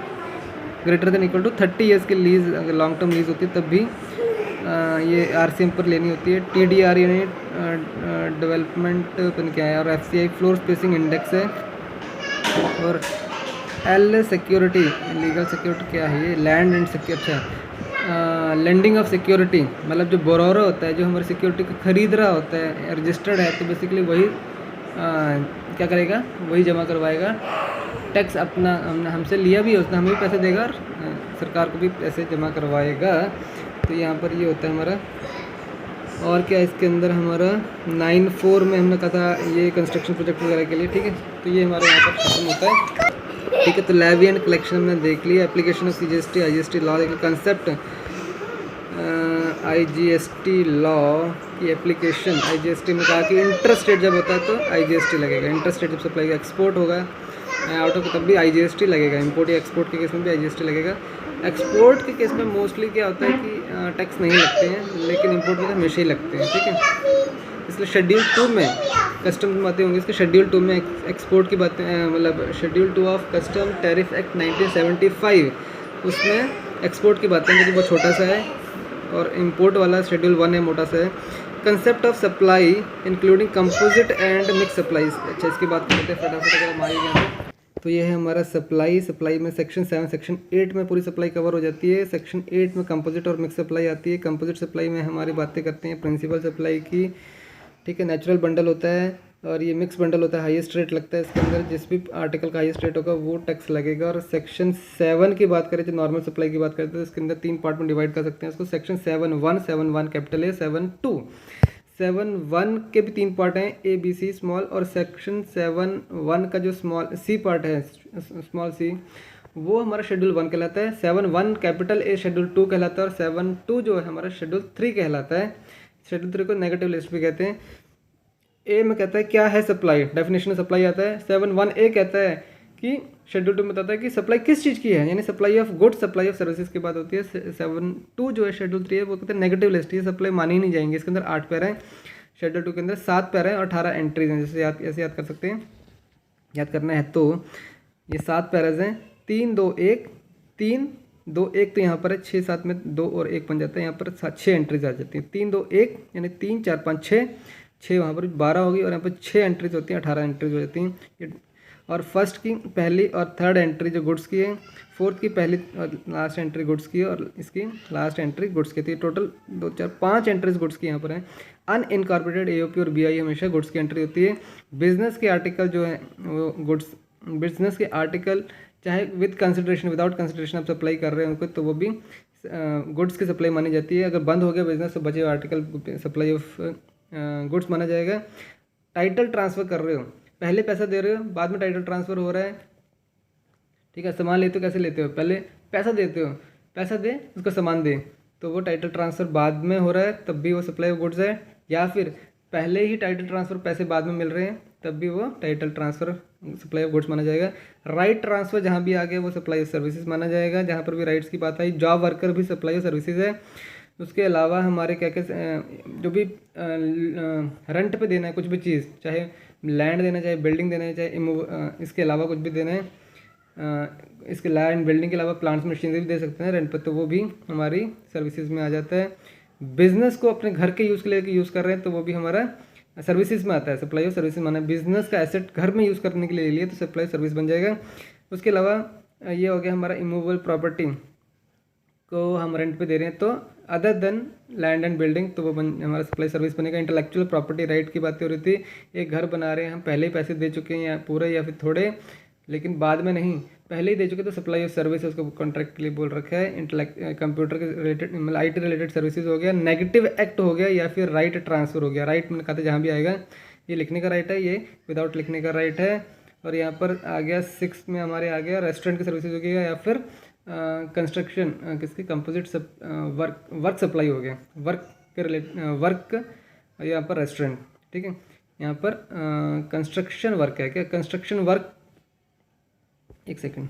greater than equal to 30 years की लीज़, अगर लॉन्ग टर्म लीज़ होती है तब भी ये आरसीएम पर लेनी होती है। टीडीआर यानी डेवलपमेंट पता क्या है, और एफसीआई फ्लोर स्पेसिंग इंडेक्स है, और एल सिक्योरिटी, लीगल सिक्योरिटी क्या है ये, लैंड एंड सिक्योरिटी, अच्छा लेंडिंग ऑफ सिक्योरिटी, मतलब जो बोरोर होता है, जो हमारी सिक्योरिटी को खरीद रहा होता है, रजिस्टर्ड है, तो बेसिकली वही क्या करेगा, वही जमा करवाएगा टैक्स, अपना हमसे लिया भी है उसने, हमें भी पैसे देगा और सरकार को भी पैसे जमा करवाएगा। तो यहाँ पर ये होता है हमारा। और क्या इसके अंदर हमारा 9(4) में हमने कहा था ये कंस्ट्रक्शन प्रोजेक्ट वगैरह के लिए। ठीक है, तो ये हमारे यहाँ पर खत्म होता है। ठीक है, तो लेवी एंड कलेक्शन हमने देख लिया, application of CGST IGST law, concept IGST law की एप्लीकेशन। आईजीएसटी में कहा कि इंटरस्टेट जब होता है तो आईजीएसटी लगेगा, इंटरस्टेट जब सप्लाई का एक्सपोर्ट होगा आउट ऑफ तब भी आईजीएसटी लगेगा, इंपोर्ट या एक्सपोर्ट के केस में भी आईजीएसटी लगेगा। एक्सपोर्ट के केस में मोस्टली क्या होता है कि टैक्स नहीं लगते हैं, लेकिन इंपोर्ट में तो हमेशा ही लगते हैं। ठीक है, इसलिए शेड्यूल 2 में कस्टम की बातें होंगी, इसके शेड्यूल 2 में एक्सपोर्ट की बातें, मतलब schedule 2 of custom tariff act 1975, उसमें एक्सपोर्ट की बातें जो कि बहुत छोटा सा है, और इंपोर्ट वाला शेड्यूल 1 है, मोटा सा है। Concept of supply including composite and mix supplies. अच्छा, इसकी बात करते हैं फटाफट, अगर हमारी गए तो ये है हमारा सप्लाई में सेक्शन 7 सेक्शन 8 में पूरी सप्लाई कवर हो जाती है। सेक्शन 8 में कंपोजिट और मिक्स सप्लाई आती है। कंपोजिट सप्लाई में हमारी बातें करते हैं प्रिंसिपल सप्लाई की। ठीक है, नेचुरल बंडल होता है, और ये मिक्स बंडल होता है, हाईएस्ट रेट लगता है इसके अंदर, जिस भी आर्टिकल का हाईएस्ट रेट होगा वो टैक्स लगेगा। और सेक्शन 7 की बात करें, जो नॉर्मल सप्लाई की बात करते हैं, तो इसके अंदर 3 पार्ट में डिवाइड कर सकते हैं इसको। Section 7(1) capital A, 7(2). 7(1) के भी 3 पार्ट हैं, ए बी सी स्मॉल, और सेक्शन 7(1) का जो स्मॉल सी पार्ट है, स्मॉल सी, वो हमारा शेड्यूल 1 कहलाता है। 7(1) कैपिटल ए शेड्यूल 2 कहलाता है, और 7(2) जो है हमारा शेड्यूल 3 कहलाता है। शेड्यूल 3 को नेगेटिव लिस्ट भी कहते हैं। ए में कहता है क्या है सप्लाई, डेफिनेशन में सप्लाई आता है। 7(1)(a) कहता है कि शेड्यूल 2 में बताता है कि सप्लाई किस चीज़ की है, यानी supply of goods, supply of services की बात होती है। 7(2) जो है शेड्यूल 3 है वो कहते हैं नेगेटिव लिस्ट, ये सप्लाई मानी ही नहीं जाएंगे। इसके अंदर 8 पैरा है, शेड्यूल 2 के अंदर 7 पैरा है और 18 एंट्रीज हैं। जैसे ऐसे याद कर सकते हैं, याद करना है तो ये 7 पैराज हैं, 3 2 1 3 2 1, तो यहाँ पर है 6 7 में 2 और 1 बन जाता है, यहाँ पर 6 एंट्रीज आ जाती हैं। 3 2 1 यानी 3 4 5 6, 6 वहाँ पर 12 होगी और यहाँ पर 6 एंट्रीज होती हैं, 18 एंट्रीज हो जाती हैं। और फर्स्ट की पहली और थर्ड एंट्री जो गुड्स की है, फोर्थ की पहली और लास्ट एंट्री गुड्स की है और इसकी लास्ट एंट्री गुड्स की थी। टोटल 2 4 5 एंट्रीज गुड्स की यहाँ पर है। अनइनकॉर्पोरेटेड एओपी और बीआई हमेशा गुड्स की एंट्री होती है। बिजनेस के आर्टिकल जो है वो गुड्स, बिजनेस के आर्टिकल चाहे विद कंसिडरेशन विदाउट कंसिडरेशन आप सप्लाई कर रहे हैं उनको, तो वो भी गुड्स की सप्लाई मानी जाती है। अगर बंद हो गया बिजनेस तो बचे हुए आर्टिकल सप्लाई ऑफ गुड्स माना जाएगा। टाइटल ट्रांसफ़र कर रहे हो, पहले पैसा दे रहे हो, बाद में टाइटल ट्रांसफ़र हो रहा है, ठीक है। सामान लेते हो, कैसे लेते हो, पहले पैसा देते हो, पैसा दे उसको सामान दे, तो वो टाइटल ट्रांसफ़र बाद में हो रहा है तब भी वो सप्लाई ऑफ गुड्स है। या फिर पहले ही टाइटल ट्रांसफ़र पैसे बाद में मिल रहे हैं तब भी वो title transfer supply of goods माना जाएगा। राइट ट्रांसफ़र जहाँ भी आ गया वो सप्लाई ऑफ सर्विसेज माना जाएगा। जहाँ पर भी राइट्स की बात आई, जॉब वर्कर भी सप्लाई ऑफ सर्विसेज है। उसके अलावा हमारे क्या क्या जो भी रेंट पे देना है कुछ भी चीज़, चाहे लैंड देना, चाहे बिल्डिंग देना है, चाहे इसके अलावा कुछ भी देना है, इसके लैंड बिल्डिंग के अलावा प्लांट्स मशीनरी भी दे सकते हैं रेंट पर, तो वो भी हमारी सर्विसेज में आ जाता है। बिजनेस को अपने घर के यूज़ के लिए यूज़ कर रहे हैं तो वो भी हमारा सर्विसेज में आता है। सप्लाई ऑफ सर्विसेज माना बिजनेस का एसेट घर में यूज़ करने के लिए लिए तो सप्लाई सर्विस बन जाएगा। उसके अलावा ये हो गया हमारा इमूवेबल प्रॉपर्टी को हम रेंट पे दे रहे हैं तो other than land and building, तो वो हमारा सप्लाई सर्विस बनेगा। इंटेलेक्चुअल प्रॉपर्टी राइट की बातें हो रही थी, एक घर बना रहे हैं हम, पहले ही पैसे दे चुके हैं या पूरे या फिर थोड़े, लेकिन बाद में नहीं, पहले ही दे चुके, तो सप्लाई ऑफ सर्विस उसको कॉन्ट्रैक्ट के लिए बोल रखा है। कंप्यूटर के रिलेटेड मतलब IT रिलेटेड सर्विसेज हो गया। नेगेटिव एक्ट हो गया या फिर राइट ट्रांसफ़र हो गया। राइट मैंने कहा था जहाँ भी आएगा, ये लिखने का राइट है, ये विदाउट लिखने का राइट है। और यहाँ पर आ गया 6 में हमारे आ गया रेस्टोरेंट की सर्विसेज हो गया या फिर कंस्ट्रक्शन किसकी कंपोजिट वर्क सप्लाई हो गया, वर्क के वर्क यहाँ पर रेस्टोरेंट, ठीक है। यहाँ पर कंस्ट्रक्शन वर्क है क्या, कंस्ट्रक्शन वर्क, एक सेकंड,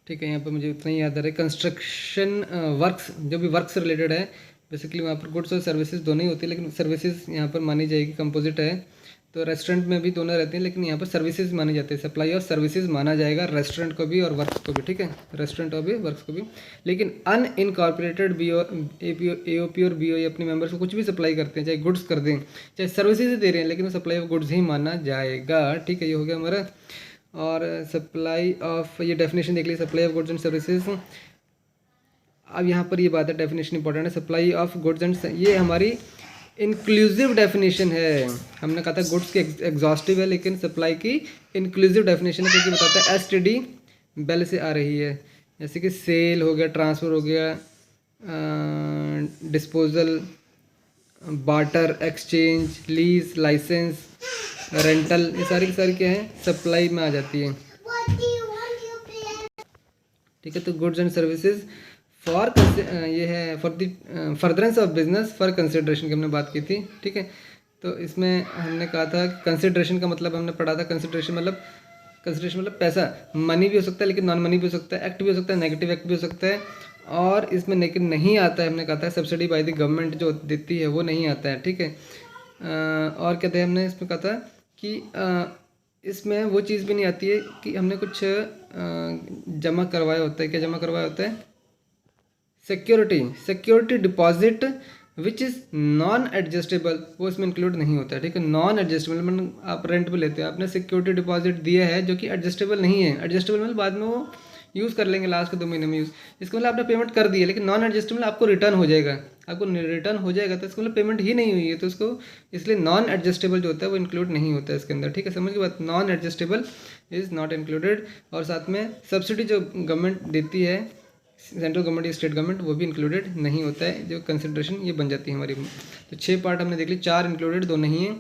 ठीक है। यहाँ पर मुझे उतना ही याद आ रहा है, कंस्ट्रक्शन वर्क्स जो भी वर्क से रिलेटेड है, बेसिकली वहाँ पर गुड्स और सर्विसेज दोनों ही होती है, लेकिन सर्विसेज यहाँ पर मानी जाएगी, कंपोजिट है। तो रेस्टोरेंट में भी दोनों रहते हैं, लेकिन यहाँ पर सर्विसेज माने जाते हैं। सप्लाई और सर्विसेज माना जाएगा रेस्टोरेंट को भी और वर्क्स को भी, ठीक है, रेस्टोरेंट और भी वर्क्स को भी। लेकिन अनइनकॉर्पोरेटेड AOP और BOE अपने मेंबर्स को कुछ भी सप्लाई करते हैं, चाहे गुड्स कर दें चाहे सर्विसेज दे रहे हैं, लेकिन वो सप्लाई ऑफ गुड्स ही माना जाएगा, ठीक है। ये हो गया हमारा। और सप्लाई ऑफ, ये डेफिनेशन देख लीजिए, supply of goods and services. अब यहाँ पर ये बात है, डेफिनेशन इंपॉर्टेंट है। सप्लाई ऑफ गुड्स एंड, ये हमारी इंक्लूसिव डेफिनेशन है। हमने कहा था गुड्स की एग्जॉस्टिव है, लेकिन सप्लाई की इंक्लूसिव डेफिनेशन है, क्योंकि बताता है STD बेल से आ रही है। जैसे कि सेल हो गया, ट्रांसफ़र हो गया, disposal, barter, exchange, lease, licence, rental, ये सारी की सारी क्या है, सप्लाई में आ जाती है, ठीक है। तो गुड्स एंड सर्विसेज फॉर ये है for the furtherance of business for consideration की हमने बात की थी, ठीक है। तो इसमें हमने कहा था कंसिडरेशन का मतलब हमने पढ़ा था, कंसिडरेशन मतलब पैसा, मनी भी हो सकता है लेकिन नॉन मनी भी हो सकता है, एक्ट भी हो सकता है, नेगेटिव एक्ट भी हो सकता है। और इसमें लेकिन नहीं आता है, हमने कहा था सब्सिडी बाय द गवर्नमेंट जो देती है वो नहीं आता है, ठीक है। और कहते हैं हमने इसमें कहा था कि इसमें वो चीज़ भी नहीं आती है कि हमने कुछ जमा करवाया होता है। क्या जमा करवाया होता है, security deposit which is non adjustable, वो इसमें इंक्लूड नहीं होता है, ठीक है। नॉन एडजस्टेबल मतलब आप रेंट पे लेते हो, आपने सिक्योरिटी डिपॉजिट दिया है जो कि एडजस्टेबल नहीं है। एडजस्टेबल मतलब बाद में वो यूज़ कर लेंगे लास्ट के 2 महीने में यूज़, इसका मतलब आपने पेमेंट कर दी है, लेकिन नॉन एडजस्टेबल आपको रिटर्न हो जाएगा, तो इसका मतलब पेमेंट ही नहीं हुई है, तो इसको इसलिए नॉन एडजस्टेबल जो होता है वो इंक्लूड नहीं होता है इसके अंदर, ठीक है। समझ के बाद non adjustable is not included. और साथ में सब्सिडी जो गवर्नमेंट देती है, सेंट्रल गवर्नमेंट या स्टेट गवर्नमेंट, वो भी इंक्लूडेड नहीं होता है, जो कंसिडरेशन ये बन जाती है हमारी। तो 6 पार्ट हमने देख ली, 4 इंक्लूडेड, 2 नहीं है,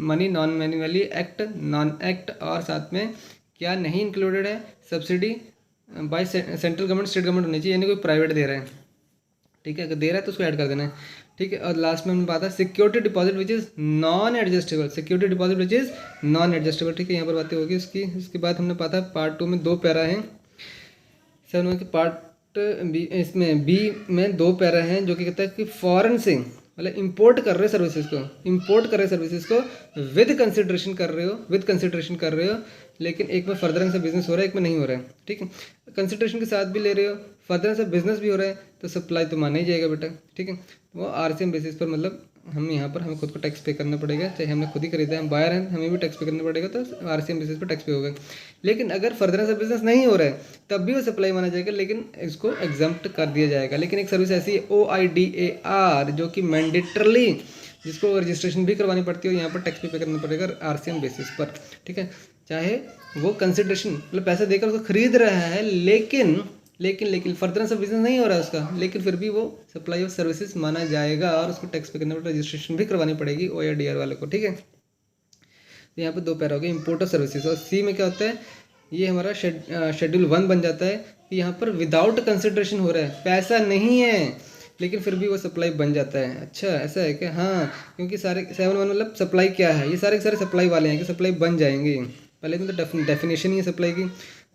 मनी, नॉन मनी वाली, एक्ट, नॉन एक्ट, और साथ में क्या नहीं इंक्लूडेड है, subsidy by central government, state government होनी चाहिए, यानी कोई प्राइवेट दे रहा है, ठीक है, अगर दे रहा है तो उसको ऐड कर देना है। ठीक है, और लास्ट में हमने बात है security deposit which is non adjustable, security deposit which is non adjustable. ठीक है, यहाँ पर बातें होगी उसकी। उसके बाद हमने पाता पार्ट 2 में 2 पैरा हैं, 7 के पार्ट बी, इसमें बी में 2 पैरा हैं जो कि कहता है कि फॉरेन से मतलब इंपोर्ट कर रहे हो सर्विसेज को, इंपोर्ट कर रहे सर्विसेज को विद कंसिडरेशन कर रहे हो, विद कंसिडरेशन कर रहे हो, लेकिन एक में फर्दर से बिजनेस हो रहा है, एक में नहीं हो रहा है। ठीक है, कंसिडरेशन के साथ भी ले रहे हो, फर्दर से बिजनेस भी हो रहा है, तो सप्लाई तो माना ही जाएगा बेटा। ठीक है, वो आरसीएम बेसिस पर मतलब हम यहाँ पर हमें खुद को टैक्स पे करना पड़ेगा, चाहे हमने खुद ही खरीदा है, हम बायर हैं, हमें भी टैक्स पे करना पड़ेगा, तो आरसीएम बेसिस पर टैक्स पे होगा। लेकिन अगर फर्दर से बिजनेस नहीं हो रहा है तब भी वो सप्लाई माना जाएगा, लेकिन इसको एग्जम्प्ट कर दिया जाएगा। लेकिन एक सर्विस ऐसी है OIDAR जो कि मैंडेटरली जिसको रजिस्ट्रेशन भी करवानी पड़ती है, यहाँ पर टैक्स पे करना पड़ेगा आरसीएम बेसिस पर। ठीक है, चाहे वो कंसिडरेशन मतलब पैसे देकर उसको खरीद रहा है, लेकिन फर्दर से बिजनेस नहीं हो रहा है उसका, लेकिन फिर भी वो सप्लाई ऑफ सर्विसेज माना जाएगा और उसको टैक्स पे करना पड़ेगा, रजिस्ट्रेशन भी करवानी पड़ेगी OIDAR वाले को। ठीक है, तो यहाँ पे 2 पैरा हो गए इंपोर्ट ऑफ सर्विसेज। और सी में क्या होता है, ये हमारा शेड्यूल 1 बन जाता है कि यहाँ पर विदाउट कंसिडरेशन हो रहा है, पैसा नहीं है लेकिन फिर भी वो सप्लाई बन जाता है। अच्छा ऐसा है क्या? हाँ, क्योंकि सारे 7(1) मतलब सप्लाई क्या है, ये सारे के सारे सप्लाई वाले हैं कि सप्लाई बन जाएंगे। पहले में तो डेफिनेशन ही है सप्लाई की।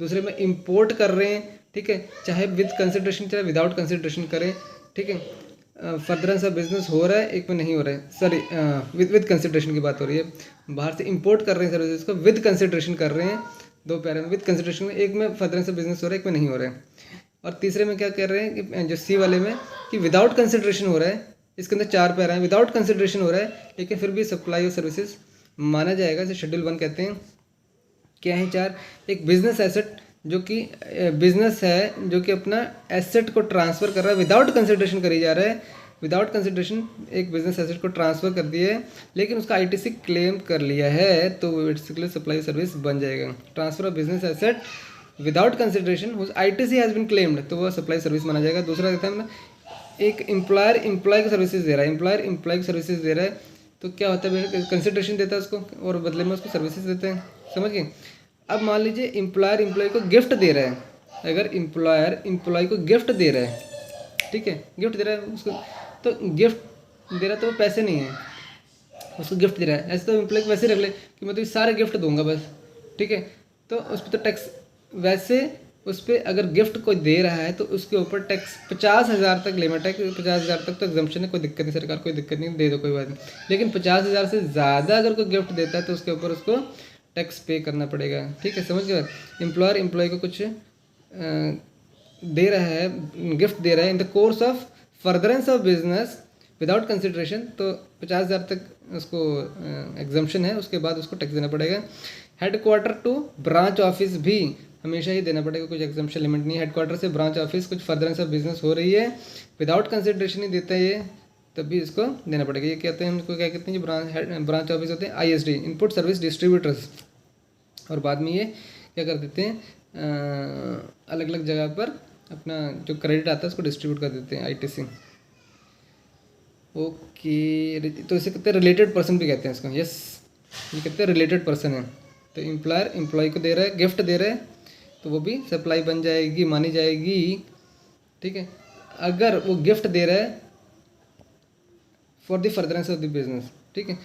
दूसरे में इंपोर्ट कर रहे हैं, ठीक है, चाहे विद कंसिडरेशन चाहे विदाउट कंसिडरेशन करें। ठीक है, फर्दर सा बिजनेस हो रहा है, एक में नहीं हो रहा है, सॉरी विद कंसिडरेशन की बात हो रही है। बाहर से इंपोर्ट कर रहे हैं सर्विसेज को, विद कंसिडरेशन कर रहे हैं, 2 पैरा में विद कंसिडरेशन में, एक में फर्दर से बिजनेस हो रहा है, एक में नहीं हो रहा है। और तीसरे में क्या कह रहे हैं कि जो सी वाले में कि विदाउट कंसिडरेशन हो रहा है, इसके अंदर 4 पैरा है, विदाउट कंसिडरेशन हो रहा है लेकिन फिर भी सप्लाई ऑफ सर्विसेज माना जाएगा, इसे शेड्यूल 1 कहते हैं। क्या है 4? एक बिजनेस एसेट जो कि बिजनेस है जो कि अपना एसेट को ट्रांसफ़र कर रहा है, विदाउट कंसिडरेशन करी जा रहा है, विदाउट कंसिडरेशन एक बिजनेस एसेट को ट्रांसफ़र कर दिया है लेकिन उसका ITC क्लेम कर लिया है, तो बेसिकली सप्लाई सर्विस बन जाएगा। Transfer of business asset without consideration ITC has been claimed, तो वो सप्लाई सर्विस माना जाएगा। दूसरा कहता है ना, एक एम्प्लॉयर एम्प्लॉय को सर्विसेज दे रहा है, एम्प्लॉयर एम्प्लॉय को सर्विसेज दे रहा है, तो क्या होता है, कंसिडरेशन देता है उसको और बदले में उसको सर्विसेज देते हैं। समझ गए? अब मान लीजिए एम्प्लॉयर एम्प्लॉय को गिफ्ट दे रहा है, अगर एम्प्लॉयर एम्प्लॉय को गिफ्ट दे रहा है, ठीक है, गिफ्ट दे रहा है उसको, तो गिफ्ट दे रहा है तो वो पैसे नहीं है, उसको गिफ्ट दे रहा है। ऐसे तो एम्प्लॉय को वैसे रख ले कि मैं तो ये सारे गिफ्ट दूंगा बस, ठीक है, तो उस पर तो टैक्स, वैसे उस पर अगर गिफ्ट कोई दे रहा है तो उसके ऊपर टैक्स 50,000 तक लिमिट है, 50,000 तक तो एग्जम्पशन है, कोई दिक्कत नहीं, सरकार कोई दिक्कत नहीं, दे दो कोई बात नहीं। लेकिन 50,000 से ज़्यादा अगर कोई गिफ्ट देता है तो उसके ऊपर उसको टैक्स पे करना पड़ेगा। ठीक है, समझ गए? एम्प्लॉयर एम्प्लॉय को कुछ दे रहा है, गिफ्ट दे रहा है in the course of furtherance of business without consideration, तो 50,000 तक उसको एग्जम्पशन है, उसके बाद उसको टैक्स देना पड़ेगा। हेडक्वार्टर टू ब्रांच ऑफिस भी हमेशा ही देना पड़ेगा, कुछ एग्जम्पशन लिमिट नहीं है। हेडक्वार्टर से ब्रांच ऑफिस कुछ फर्दरेंस ऑफ बिजनेस हो रही है, विदाउट कंसिडरेशन ही देता है ये, तब भी इसको देना पड़ेगा। ये कहते हैं, उनको क्या कहते हैं, जो ब्रांच ऑफिस होते हैं ISD, इनपुट सर्विस डिस्ट्रीब्यूटर्स, और बाद में ये क्या कर देते हैं, अलग अलग जगह पर अपना जो क्रेडिट आता है उसको डिस्ट्रीब्यूट कर देते हैं ITC। ओके, तो इसे कहते हैं रिलेटेड पर्सन भी कहते हैं इसको। यस, ये कहते हैं रिलेटेड पर्सन है। तो एम्प्लॉयर एम्प्लॉय को दे रहा है, गिफ्ट दे रहा है, तो वो भी सप्लाई बन जाएगी, मानी जाएगी। ठीक है, अगर वो गिफ्ट दे रहा है for the furtherance of the business, ठीक है,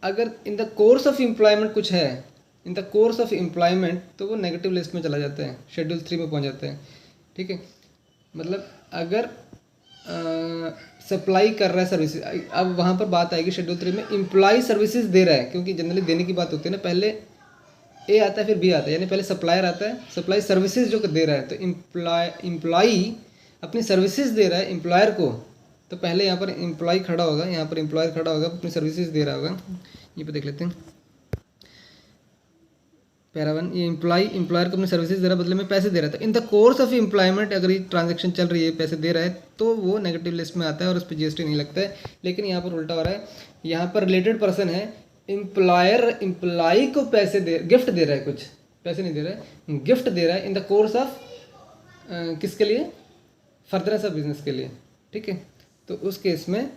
अगर in the course of employment कुछ है, in the course of employment, तो वो नेगेटिव लिस्ट में चला जाता है, शेड्यूल 3 में पहुंच जाता है। ठीक है, मतलब अगर सप्लाई कर रहा है सर्विसेज, अब वहाँ पर बात आएगी शेड्यूल 3 में, एम्प्लॉय सर्विसेज दे रहा है, क्योंकि जनरली देने की बात होती है ना, पहले A आता है फिर B आता है, यानी पहले सप्लायर आता है, सप्लाई सर्विसेज जो दे रहा है, तो एम्प्लॉय अपनी सर्विसेज दे रहा है एम्प्लॉयर को, तो पहले यहाँ पर एम्प्लॉय खड़ा होगा, यहाँ पर एम्प्लॉयर खड़ा होगा, अपनी सर्विसेज दे रहा होगा। ये पे देख लेते हैं पैरा 1, ये एम्प्लॉयर को अपनी सर्विसेज दे रहा है, बदले में पैसे दे रहा था। In the course of employment अगर ये ट्रांजैक्शन चल रही है, पैसे दे रहा है, तो वो नेगेटिव लिस्ट में आता है और उस पर GST नहीं लगता है। लेकिन यहाँ पर उल्टा हो रहा है, यहाँ पर रिलेटेड पर्सन है, एम्प्लॉयर एम्प्लॉय को पैसे गिफ्ट दे रहा है, कुछ पैसे नहीं दे रहा है, गिफ्ट दे रहा है इन द कोर्स ऑफ किसके लिए, फर्दरेंस ऑफ बिजनेस के लिए। ठीक है, तो उस केस में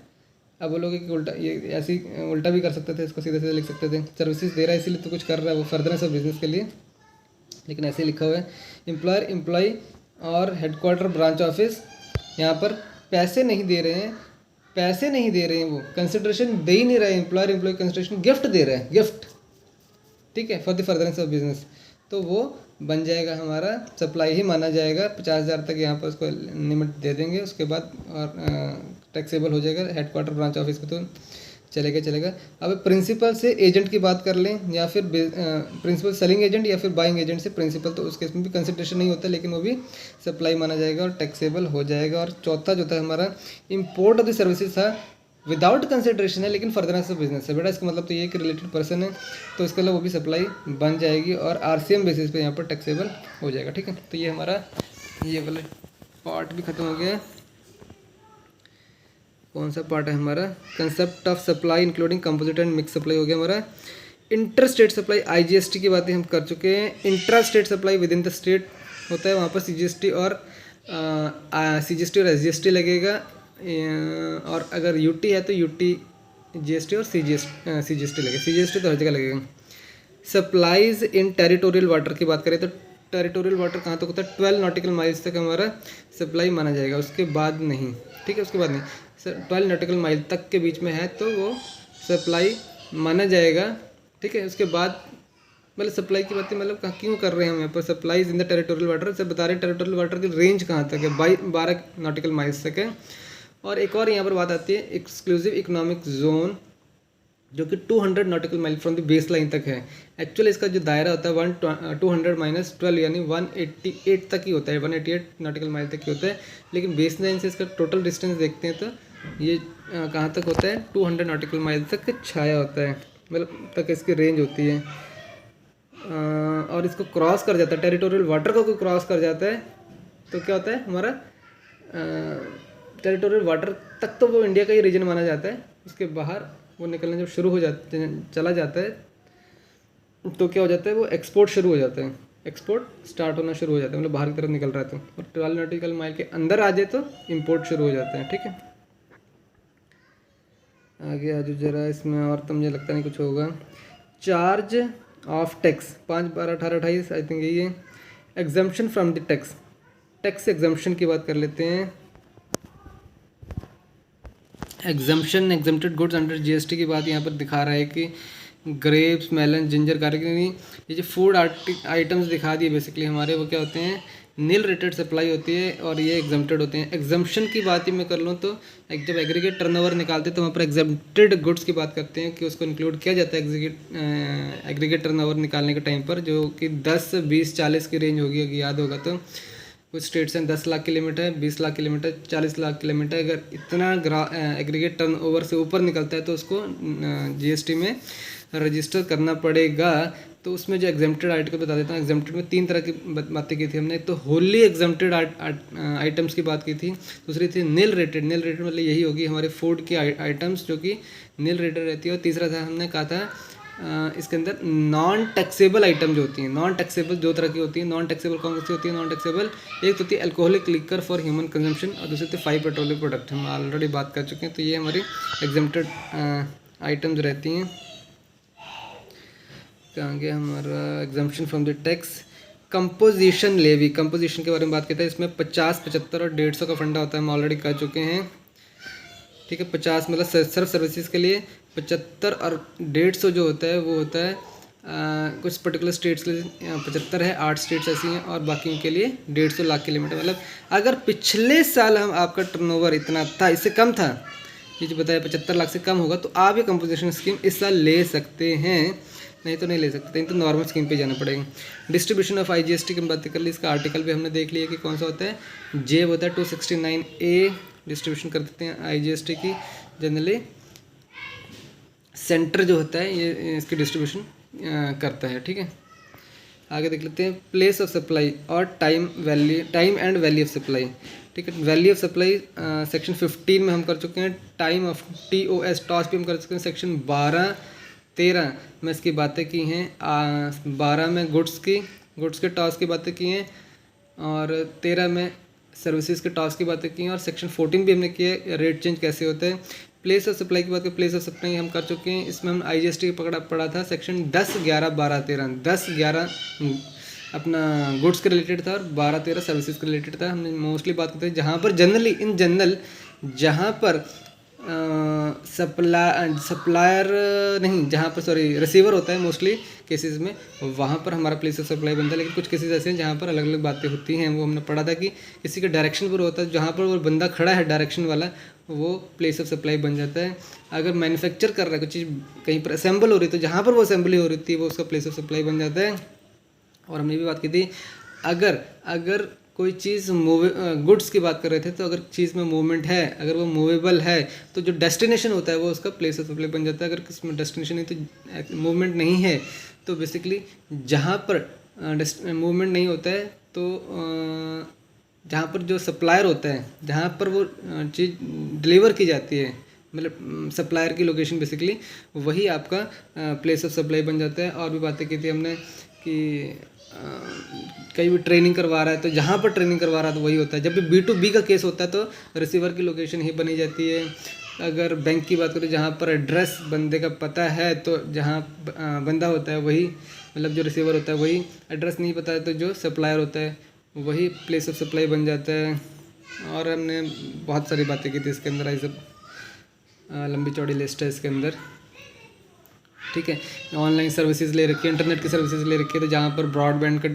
अब बोलोगे कि उल्टा, ये ऐसी उल्टा भी कर सकते थे, इसको सीधे सीधे लिख सकते थे, सर्विसेज दे रहा है इसीलिए तो कुछ कर रहा है वो फर्दरेंस ऑफ बिजनेस के लिए, लेकिन ऐसे ही लिखा हुआ है। एम्प्लॉयर एम्प्लॉय और हेडक्वार्टर ब्रांच ऑफिस, यहाँ पर पैसे नहीं दे रहे हैं, पैसे नहीं दे रहे हैं, वो कंसिडरेशन दे ही नहीं रहे, एम्प्लॉयर एम्प्लॉय कंसिडरेशन गिफ्ट दे रहे हैं, गिफ्ट, ठीक है, for the furtherance of business, तो वो बन जाएगा हमारा सप्लाई ही माना जाएगा। 50,000 तक यहाँ पर उसको लिमिट दे देंगे, उसके बाद और टैक्सेबल हो जाएगा हेडक्वार्टर ब्रांच ऑफिस पे, तो चलेगा। अब प्रिंसिपल से एजेंट की बात कर लें, या फिर प्रिंसिपल सेलिंग एजेंट या फिर बाइंग एजेंट से प्रिंसिपल, तो उस केस में भी कंसिडरेशन नहीं होता, लेकिन वो भी सप्लाई माना जाएगा और टैक्सेबल हो जाएगा। और चौथा जो था हमारा इम्पोर्ट ऑफ द सर्विसेज था, विदाउट कंसिडरेशन है लेकिन फर्दरेंस ऑफ बिजनेस है बेटा, इसका मतलब तो ये कि रिलेटेड पर्सन है, तो इसके लिए वो भी सप्लाई बन जाएगी और आरसीएम बेसिस पे यहाँ पर टैक्सेबल हो जाएगा, ठीक है। तो ये हमारा ये वाला पार्ट भी खत्म हो गया। कौन सा पार्ट है हमारा, concept of supply including composite and mix supply हो गया हमारा। इंटर स्टेट सप्लाई आईजीएसटी की बातें हम कर चुके हैं। Intra state supply with in the state होता है, वहाँ पर सीजीएसटी और एसजीएसटी लगेगा, और अगर यूटी है तो यूटी जीएसटी और सीजीएसटी लगेगा, सीजीएसटी तो हर जगह लगेगा। सप्लाईज इन टेरिटोरियल वाटर की बात करें तो टेरिटोरियल वाटर कहाँ तक होता है, 12 नॉटिकल माइल्स तक हमारा सप्लाई माना जाएगा, उसके बाद नहीं, ठीक है, उसके बाद नहीं, 12 नॉटिकल माइल तक के बीच में है तो वो सप्लाई माना जाएगा, ठीक है। उसके बाद मतलब सप्लाई की बातें मतलब क्यों कर रहे हैं हम यहाँ पर, supplies in the territorial water से बता रहे हैं, टेरिटोरियल वाटर की रेंज कहाँ तक है, 12 नॉटिकल माइल्स तक है। और एक और यहाँ पर बात आती है एक्सक्लूसिव इकोनॉमिक जोन, जो कि 200 nautical mile from the base line तक है। एक्चुअली इसका जो दायरा होता है 200 माइनस 12 यानी 188 तक ही होता है, 188 नॉटिकल माइल तक ही होता है, लेकिन बेस लाइन से इसका टोटल डिस्टेंस देखते हैं तो ये कहाँ तक होता है, 200 नॉटिकल माइल तक छाया होता है, मतलब तक इसकी रेंज होती है। और इसको क्रॉस कर जाता है, टेरिटोरियल वाटर को कोई क्रॉस कर जाता है तो क्या होता है हमारा टेरिटोरियल वाटर तक तो वो इंडिया का ही रीजन माना जाता है, उसके बाहर वो निकलना जब शुरू हो चला जाता है तो क्या हो जाता है, वो एक्सपोर्ट शुरू हो जाता है, एक्सपोर्ट स्टार्ट होना शुरू हो जाता है, मतलब बाहर की तरफ निकल रहा है तो, और 12 नॉटिकल माइल के अंदर आ जाए तो इम्पोर्ट शुरू हो जाता है, ठीक है। आगे आ जाओ जरा, इसमें और तो मुझे लगता नहीं कुछ होगा। Charge of tax 5, 12, 18, 28 I think यही है। Exemption from the tax, tax exemption की बात कर लेते हैं। Exemption exempted goods under GST की बात यहाँ पर दिखा रहा है कि ग्रेप्स, मेलन, जिंजर, गार्लिक, ये जो फूड आइटम्स दिखा दिए बेसिकली हमारे, वो क्या होते हैं, नील रेटेड सप्लाई होती है और ये एग्जम्प्टेड होते हैं। एग्जम्पशन की बात ही मैं कर लूँ तो जब एग्रीगेट टर्नओवर निकालते हैं तो वहाँ पर एग्जम्प्टेड गुड्स की बात करते हैं कि उसको इंक्लूड किया जाता है एग्रीगेट टर्नओवर निकालने के टाइम पर, जो कि 10, 20, 40 की रेंज होगी, अगर याद होगा तो। कुछ स्टेट्स हैं 10 लाख की लिमिट है, 20 लाख की लिमिट है, 40 लाख की लिमिट है। अगर इतना एग्रीगेट टर्नओवर से ऊपर निकलता है तो उसको जीएसटी में रजिस्टर करना पड़ेगा। तो उसमें जो एग्जम्प्टेड आर्टिकल बता देता हूँ। एग्जम्प्टेड में 3 तरह की बातें की थी हमने। तो होली एग्जम्प्टेड आइटम्स की बात की थी, दूसरी थी नील रेटेड। नील रेटेड मतलब यही होगी हमारे फूड की आइटम्स जो कि नील रेटेड रहती है। और तीसरा था हमने कहा था इसके अंदर नॉन टैक्सेबल आइटम जो होती हैं। नॉन टैक्सेबल 2 तरह की होती हैं। नॉन टैक्सेबल कौन सी होती है नॉन टैक्सेबल? एक तो होती है alcoholic liquor for human consumption और दूसरी होती है 5 पेट्रोलियम प्रोडक्ट। हम ऑलरेडी बात कर चुके हैं। तो ये हमारी एग्जम्प्टेड आइटम्स रहती हैं। कहाँ गया हमारा exemption from the tax. Composition levy, composition के बारे में बात करते हैं। इसमें 50, 75 और 150 का फंडा होता है। हम ऑलरेडी कर चुके हैं, ठीक है। 50 मतलब सर्व सर्विसेज के लिए, 75 और 150 जो होता है वो होता है कुछ पर्टिकुलर स्टेट्स के लिए 75 है, 8 स्टेट्स ऐसी हैं और बाकी के लिए 150 लाख की लिमिट है। मतलब अगर पिछले साल हम आपका टर्नओवर इतना था, इससे कम था, ये जो बताया 75 लाख से कम होगा, तो आप ये कंपोजिशन स्कीम इस साल ले सकते हैं, नहीं तो नहीं ले सकते, नहीं तो नॉर्मल स्कीम पे जाना पड़ेगा। डिस्ट्रीब्यूशन ऑफ आईजीएसटी की बात कर ली, इसका आर्टिकल भी हमने देख लिया कि कौन सा होता है। जे होता है 269A डिस्ट्रीब्यूशन कर देते हैं आईजीएसटी की। जनरली सेंटर जो होता है ये इसकी डिस्ट्रीब्यूशन करता है, ठीक है। आगे देख लेते हैं प्लेस ऑफ सप्लाई और time and value of supply, ठीक है। वैल्यू ऑफ सप्लाई सेक्शन 15 में हम कर चुके हैं। टाइम ऑफ TOS टॉस भी हम कर चुके हैं। सेक्शन 12, 13 में इसकी बातें की हैं। 12 में गुड्स के टॉस की बातें की हैं और 13 में सर्विसेज के टॉस की बातें की हैं और सेक्शन 14 भी हमने किया है, रेट चेंज कैसे होता है। प्लेस ऑफ सप्लाई की बात करें, प्लेस ऑफ सप्लाई हम कर चुके हैं। इसमें हम आईजीएसटी पड़ा था सेक्शन 10, 11, 12, 13, 10, 11 अपना गुड्स के रिलेटेड था और 12-13 सर्विसेज के रिलेटेड था। हमने मोस्टली बात करते हैं जहाँ पर जनरली इन जनरल जहाँ पर सप्लायर नहीं, जहाँ पर सॉरी रिसीवर होता है मोस्टली केसेस में, वहाँ पर हमारा प्लेस ऑफ सप्लाई बनता है। लेकिन कुछ केसेस ऐसे हैं जहाँ पर अलग अलग बातें होती हैं। वो हमने पढ़ा था कि किसी के डायरेक्शन पर होता है, जहाँ पर वो बंदा खड़ा है डायरेक्शन वाला, वो प्लेस ऑफ सप्लाई बन जाता है। अगर मैन्युफैक्चर कर रहा है कुछ चीज़, कहीं पर असेंबल हो रही है, तो जहाँ पर वो असेंबली हो रही थी वो उसका प्लेस ऑफ सप्लाई बन जाता है। और हमने भी बात की थी, अगर कोई चीज़ गुड्स की बात कर रहे थे, तो अगर चीज़ में मूवमेंट है, अगर वो मूवेबल है, तो जो डेस्टिनेशन होता है वो उसका प्लेस ऑफ सप्लाई बन जाता है। अगर किसमें डेस्टिनेशन नहीं, तो मूवमेंट नहीं है, तो बेसिकली जहाँ पर मूवमेंट नहीं होता है, तो जहाँ पर जो सप्लायर होता है, जहाँ पर वो चीज़ डिलीवर की जाती है, मतलब सप्लायर की लोकेशन बेसिकली, वही आपका प्लेस ऑफ सप्लाई बन जाता है। और भी बातें की थी हमने कि कहीं भी ट्रेनिंग करवा रहा है, तो जहाँ पर ट्रेनिंग करवा रहा है तो वही होता है। जब भी B2B का केस होता है तो रिसीवर की लोकेशन ही बनी जाती है। अगर बैंक की बात करें, जहाँ पर एड्रेस बंदे का पता है, तो जहाँ बंदा होता है वही, मतलब जो रिसीवर होता है वही, एड्रेस नहीं पता है तो जो सप्लायर होता है वही प्लेस ऑफ सप्लाई बन जाता है। और हमने बहुत सारी बातें की थी इसके अंदर, आई सब लंबी चौड़ी लिस्ट है इसके अंदर, ठीक है। ऑनलाइन सर्विसेज ले रखी है, इंटरनेट की सर्विसेज ले रखी है, तो जहाँ पर ब्रॉडबैंड का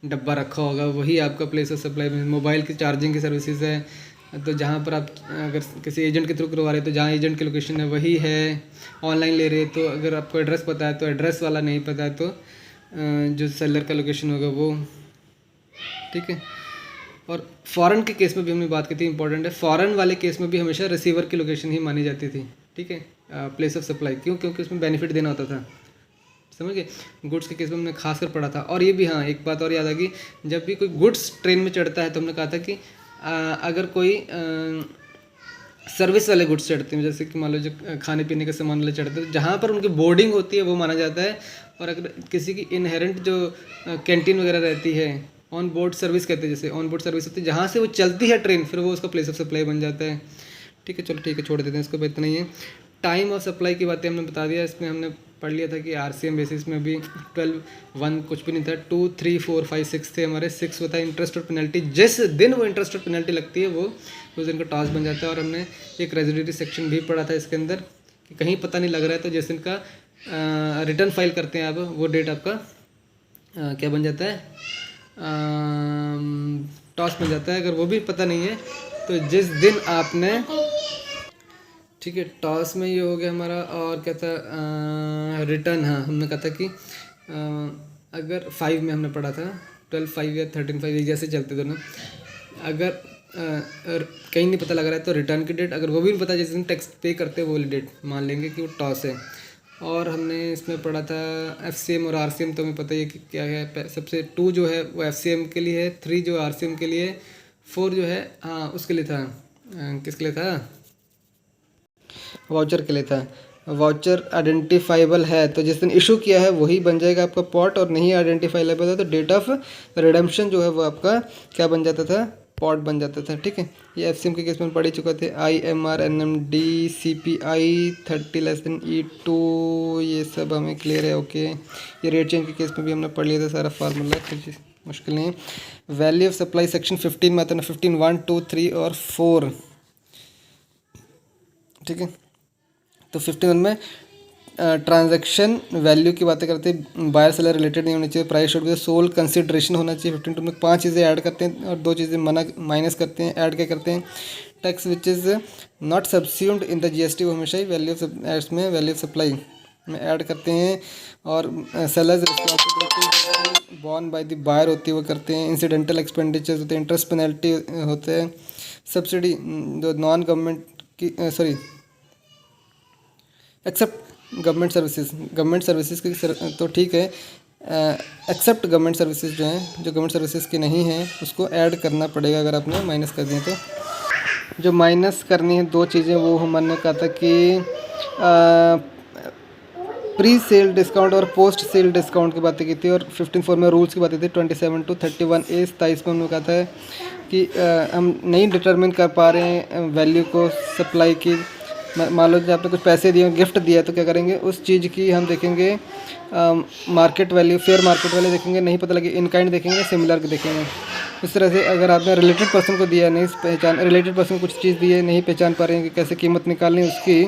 डब्बा रखा होगा वही आपका प्लेस ऑफ सप्लाई। मोबाइल की चार्जिंग की सर्विसेज है, तो जहाँ पर आप अगर किसी एजेंट के थ्रू करवा रहे हैं तो जहाँ एजेंट की लोकेशन है वही है। ऑनलाइन ले रहे हैं तो अगर आपको एड्रेस पता है तो एड्रेस वाला, नहीं पता है तो जो सेलर का लोकेशन होगा वो, ठीक है। और फ़ॉरेन के केस में भी हमने बात की थी, इंपॉर्टेंट है। फ़ॉरेन वाले केस में भी हमेशा रिसीवर की लोकेशन ही मानी जाती थी, ठीक है, प्लेस ऑफ सप्लाई। क्यों? क्योंकि उसमें बेनिफिट देना होता था, समझ गए। गुड्स के केस में हमने खासकर पढ़ा था। और ये भी, हाँ, एक बात और याद आ गई, जब भी कोई गुड्स ट्रेन में चढ़ता है तो हमने कहा था कि अगर कोई सर्विस वाले गुड्स चढ़ते हैं, जैसे कि मान लो जो खाने पीने के सामान वाले चढ़ते हैं, तो जहाँ पर उनकी बोर्डिंग होती है वो माना जाता है। और अगर किसी की इनहेरेंट जो कैंटीन वगैरह रहती है, ऑन बोर्ड सर्विस कहते हैं, जैसे ऑन बोर्ड सर्विस होती है, जहाँ से वो चलती है ट्रेन, फिर वो उसका प्लेस ऑफ सप्लाई बन जाता है, ठीक है। चलो ठीक है, छोड़ देते हैं इसको, इतना ही है। टाइम ऑफ सप्लाई की बातें हमने बता दिया। इसमें हमने पढ़ लिया था कि RCM बेसिस में भी 12-1 कुछ भी नहीं था, 2, 3, 4, 5, 6 थे हमारे। 6 होता है इंटरेस्ट और पेनल्टी। जिस दिन वो इंटरेस्ट और पेनल्टी लगती है वो उस दिन का टॉस बन जाता है। और हमने एक रेजिडेंटी सेक्शन भी पढ़ा था इसके अंदर कि कहीं पता नहीं लग रहा है तो जिस दिन का रिटर्न फाइल करते हैं आप, वो डेट आपका क्या बन जाता है, टॉस बन जाता है। अगर वो भी पता नहीं है तो जिस दिन आपने, ठीक है, टॉस में ये हो गया हमारा। और क्या था, रिटर्न, हाँ, हमने कहा था कि अगर 5 में हमने पढ़ा था, 12-5 या 13-5 जैसे चलते दोनों। अगर कहीं नहीं पता लग रहा है तो रिटर्न की डेट, अगर वो भी नहीं पता जिस दिन टैक्स पे करते हैं वो वाली डेट मान लेंगे कि वो टॉस है। और हमने इसमें पढ़ा था FCM और RCM, तो हमें पता ही है कि क्या है। सबसे 2 जो है वो FCM के लिए है, 3 जो RCM के लिए, 4 जो है, हाँ, उसके लिए था, किसके लिए था, वाउचर के लिए था। वाउचर आइडेंटिफाइबल है तो जिस दिन इशू किया है वही बन जाएगा आपका पॉट, और नहीं आइडेंटिफाइबल है तो डेट ऑफ रिडेम्पशन जो है वो आपका क्या बन जाता था, पॉट बन जाता था, ठीक है। ये FCM के केस में पढ़ ही चुका थे। IMR NMD CPI 30 E2 ये सब हमें क्लियर है, ओके। ये रेट चेंज के केस में भी हमने पढ़ लिया था सारा फार्मूला, कुछ मुश्किल नहीं है। वैल्यू ऑफ सप्लाई सेक्शन 15 में आता है, 15 1 2 3 और 4, ठीक है। तो 51 में ट्रांजैक्शन वैल्यू की बातें करते हैं, बायर सेलर रिलेटेड नहीं होनी चाहिए, price should be sole consideration होना चाहिए। 52 में 5 चीज़ें ऐड करते हैं और 2 चीज़ें माइनस करते हैं। ऐड क्या करते हैं, tax which is not subsumed in the GST, वो हमेशा ही वैल्यू ऑफ में वैल्यू ऑफ सप्लाई में ऐड करते हैं। और sellers responsibility borne by the buyer होती है वो करते हैं। इंसिडेंटल एक्सपेंडिचर्स होते हैं, इंटरेस्ट पेनल्टी होते हैं, सब्सिडी जो नॉन गवर्नमेंट की एक्सेप्ट गवर्नमेंट सर्विसेज की तो ठीक है, एक्सेप्ट गवर्नमेंट सर्विसेज जो हैं, जो गवर्नमेंट सर्विसेज की नहीं हैं उसको ऐड करना पड़ेगा अगर आपने माइनस कर दिए तो। जो माइनस करनी है 2 चीज़ें वो हमने कहा था कि प्री सेल डिस्काउंट और पोस्ट सेल डिस्काउंट की बातें की थी। और 15(4) में रूल्स की बातें थी, 27 to 31A 27 में हमने कहा था कि हम नहीं डिटरमिन कर पा रहे हैं वैल्यू को सप्लाई की, मान लो कि आपने कुछ पैसे दिए, गिफ्ट दिया, तो क्या करेंगे, उस चीज़ की हम देखेंगे market value, fair market value देखेंगे, नहीं पता लगे इन काइंड देखेंगे, सिमिलर देखेंगे। इस तरह से अगर आपने रिलेटेड पर्सन को दिया, नहीं पहचान, रिलेटेड पर्सन को कुछ चीज़ दी है, नहीं पहचान पा रहे हैं कि कैसे कीमत निकालनी है उसकी,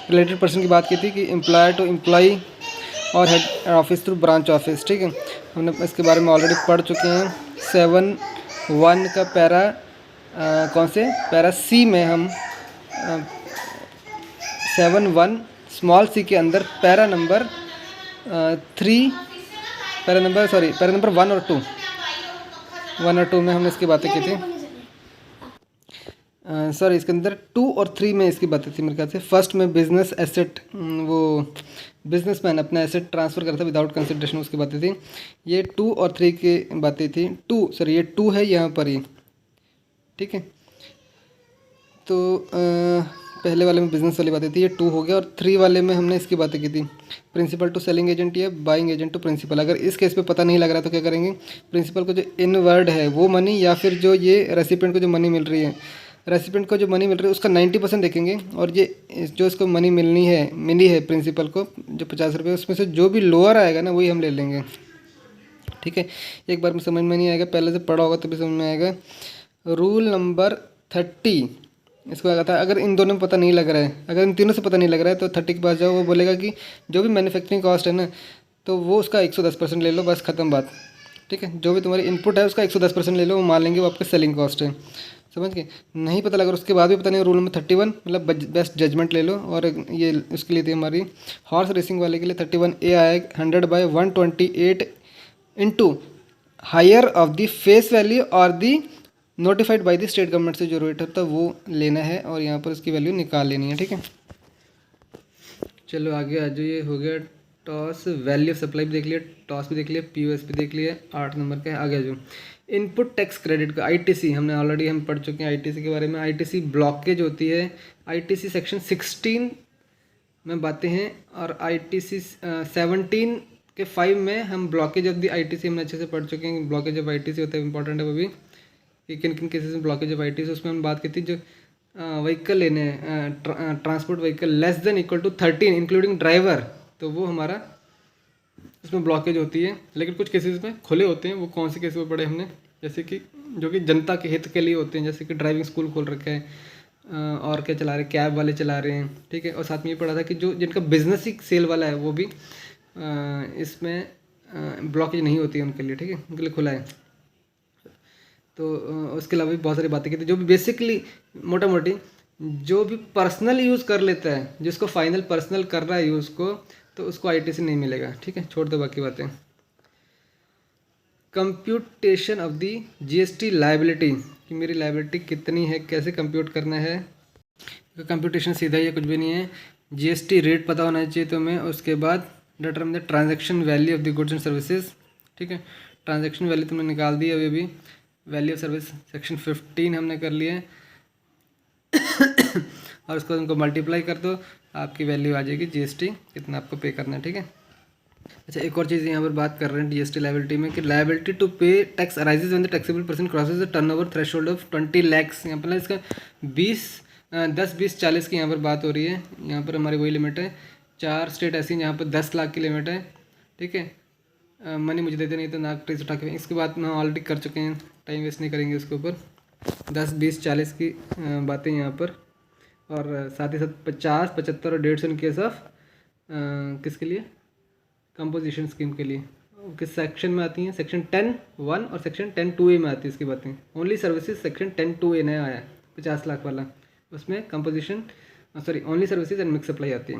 रिलेटेड पर्सन की बात की थी कि एम्प्लॉय टू एम्प्लॉय और head office through branch office, ठीक है। हमने इसके बारे में ऑलरेडी पढ़ चुके हैं। 7.1 का पैरा कौन से पैरा सी में हम 7.1 स्मॉल सी के अंदर पैरा नंबर 3, पैरा नंबर 1 और 2 में हमने इसकी बातें की थी। सॉरी, इसके अंदर 2 और 3 में इसकी बातें थी मेरे ख्याल से। फर्स्ट में बिजनेस एसेट, वो बिजनेसमैन अपना एसेट ट्रांसफ़र करता विदाउट कंसिडरेशन, उसकी बातें थी। ये 2 और 3 की बातें थी। ये 2 है यहाँ पर ही, ठीक है। तो पहले वाले में बिजनेस वाली बातें थी, ये 2 हो गया। और 3 वाले में हमने इसकी बातें की थी, प्रिंसिपल टू सेलिंग एजेंट या बाइंग एजेंट टू प्रिंसिपल। अगर इस केस पे पता नहीं लग रहा तो क्या करेंगे, प्रिंसिपल को जो इनवर्ड है वो मनी, या फिर जो ये रेसिपिएंट को जो मनी मिल रही है, रेसिपिएंट को जो मनी मिल रही है उसका 90% देखेंगे, और ये जो इसको मनी मिली है प्रिंसिपल को जो 50 रुपये, उसमें से जो भी लोअर आएगा ना वही हम ले लेंगे, ठीक है। एक बार में समझ में नहीं आएगा, पहले से पढ़ा होगा तभी समझ में आएगा। रूल नंबर 30 इसको क्या था, अगर इन दोनों में पता नहीं लग रहा है, अगर इन तीनों से पता नहीं लग रहा है तो 30 के पास जाओ, वो बोलेगा कि जो भी मैन्युफैक्चरिंग कॉस्ट है ना, तो वो उसका 110% ले लो, बस ख़त्म बात, ठीक है। जो भी तुम्हारी इनपुट है उसका 110% ले लो, वो मान लेंगे वो आपका सेलिंग कॉस्ट है, समझ गए। नहीं पता लगा उसके बाद भी पता नहीं, रूल नंबर 31 मतलब बेस्ट जजमेंट ले लो। और ये उसके लिए थी हमारी हॉर्स रेसिंग वाले के लिए 31A आया 100/128 into higher of the face value और the notified by the state government से जो रेट होता है वो लेना है, और यहाँ पर उसकी वैल्यू निकाल लेनी है, ठीक है। चलो आगे आ जाइए, हो गया टॉस, वैल्यू ऑफ सप्लाई भी देख लिया, टॉस भी देख लिया, पीओएस भी देख लिया, 8 नंबर का है। आगे आ जाओ, इनपुट टैक्स क्रेडिट का आईटीसी हमने ऑलरेडी हम पढ़ चुके हैं आईटीसी के बारे में। आईटीसी ब्लॉकेज होती है, आईटीसी सेक्शन 16 में बातें हैं, और आईटीसी 17 के 5 में हम ब्लॉकेज ऑफ द आईटीसी हमने अच्छे से पढ़ चुके हैं। ब्लॉकेज ऑफ आईटीसी होता है, इंपॉर्टेंट है वो भी, कि किन किन केसेस में ब्लॉकेज ऑफ आईटीसी, उसमें हम बात की थी। जो व्हीकल लेने हैं, transport vehicle less than equal to 13 including driver, तो वो हमारा इसमें ब्लॉकेज होती है। लेकिन कुछ केसेस में खुले होते हैं, वो कौन से केस में पढ़े हमने, जैसे कि जो कि जनता के हित के लिए होते हैं, जैसे कि ड्राइविंग स्कूल खोल रखे हैं, और क्या चला रहे हैं, कैब वाले चला रहे हैं, ठीक है। और साथ में ये पढ़ा था कि जो जिनका बिजनेस ही सेल वाला है वो भी इसमें ब्लॉकेज नहीं होती है उनके लिए, ठीक है, उनके लिए खुला है। तो उसके अलावा भी बहुत सारी बातें की थी, जो भी बेसिकली मोटा मोटी जो भी पर्सनल यूज़ कर लेता है, जिसको फाइनल पर्सनल कर रहा है यूज़ को, तो उसको आईटीसी नहीं मिलेगा, ठीक है। छोड़ दो बाकी बातें। Computation of the GST liability, कि मेरी लायबिलिटी कितनी है, कैसे कंप्यूट करना है। कंप्यूटेशन सीधा ही है, कुछ भी नहीं है। जीएसटी रेट पता होना चाहिए तुम्हें, उसके बाद determine the transaction value of the goods and services, ठीक है। ट्रांजैक्शन वैल्यू तुमने निकाल दी अभी भी। वैल्यू ऑफ सर्विस सेक्शन 15 हमने कर लिया है और उसको तुमको मल्टीप्लाई कर दो, आपकी वैल्यू आ जाएगी जीएसटी कितना आपको पे करना है, ठीक है। अच्छा, एक और चीज़ यहाँ पर बात कर रहे हैं जीएसटी लायबिलिटी में, कि लायबिलिटी टू पे tax arises when the taxable person crosses the turnover threshold of 20 lakhs। यहाँ पर इसका 10, 20, 40 की यहाँ पर बात हो रही है। यहाँ पर हमारी वही लिमिट है, 4 स्टेट ऐसी जहाँ पर 10 लाख की लिमिट है, ठीक है। मनी मुझे देते नहीं तो नाक ट्रीज उठा के, इसके बाद हम ऑलरेडी कर चुके हैं, टाइम वेस्ट नहीं करेंगे उसके ऊपर। 10, 20, 40 की बातें यहाँ पर, और साथ ही साथ 50, 75 और 150 इन केस ऑफ किसके लिए, कंपोजिशन स्कीम के लिए। किस सेक्शन में आती हैं, सेक्शन 10(1) और सेक्शन 10(2)A में आती है इसकी बातें। ओनली सर्विसेज सेक्शन 10(2)A नया आया है 50 लाख वाला, उसमें composition only services and mix supply आती है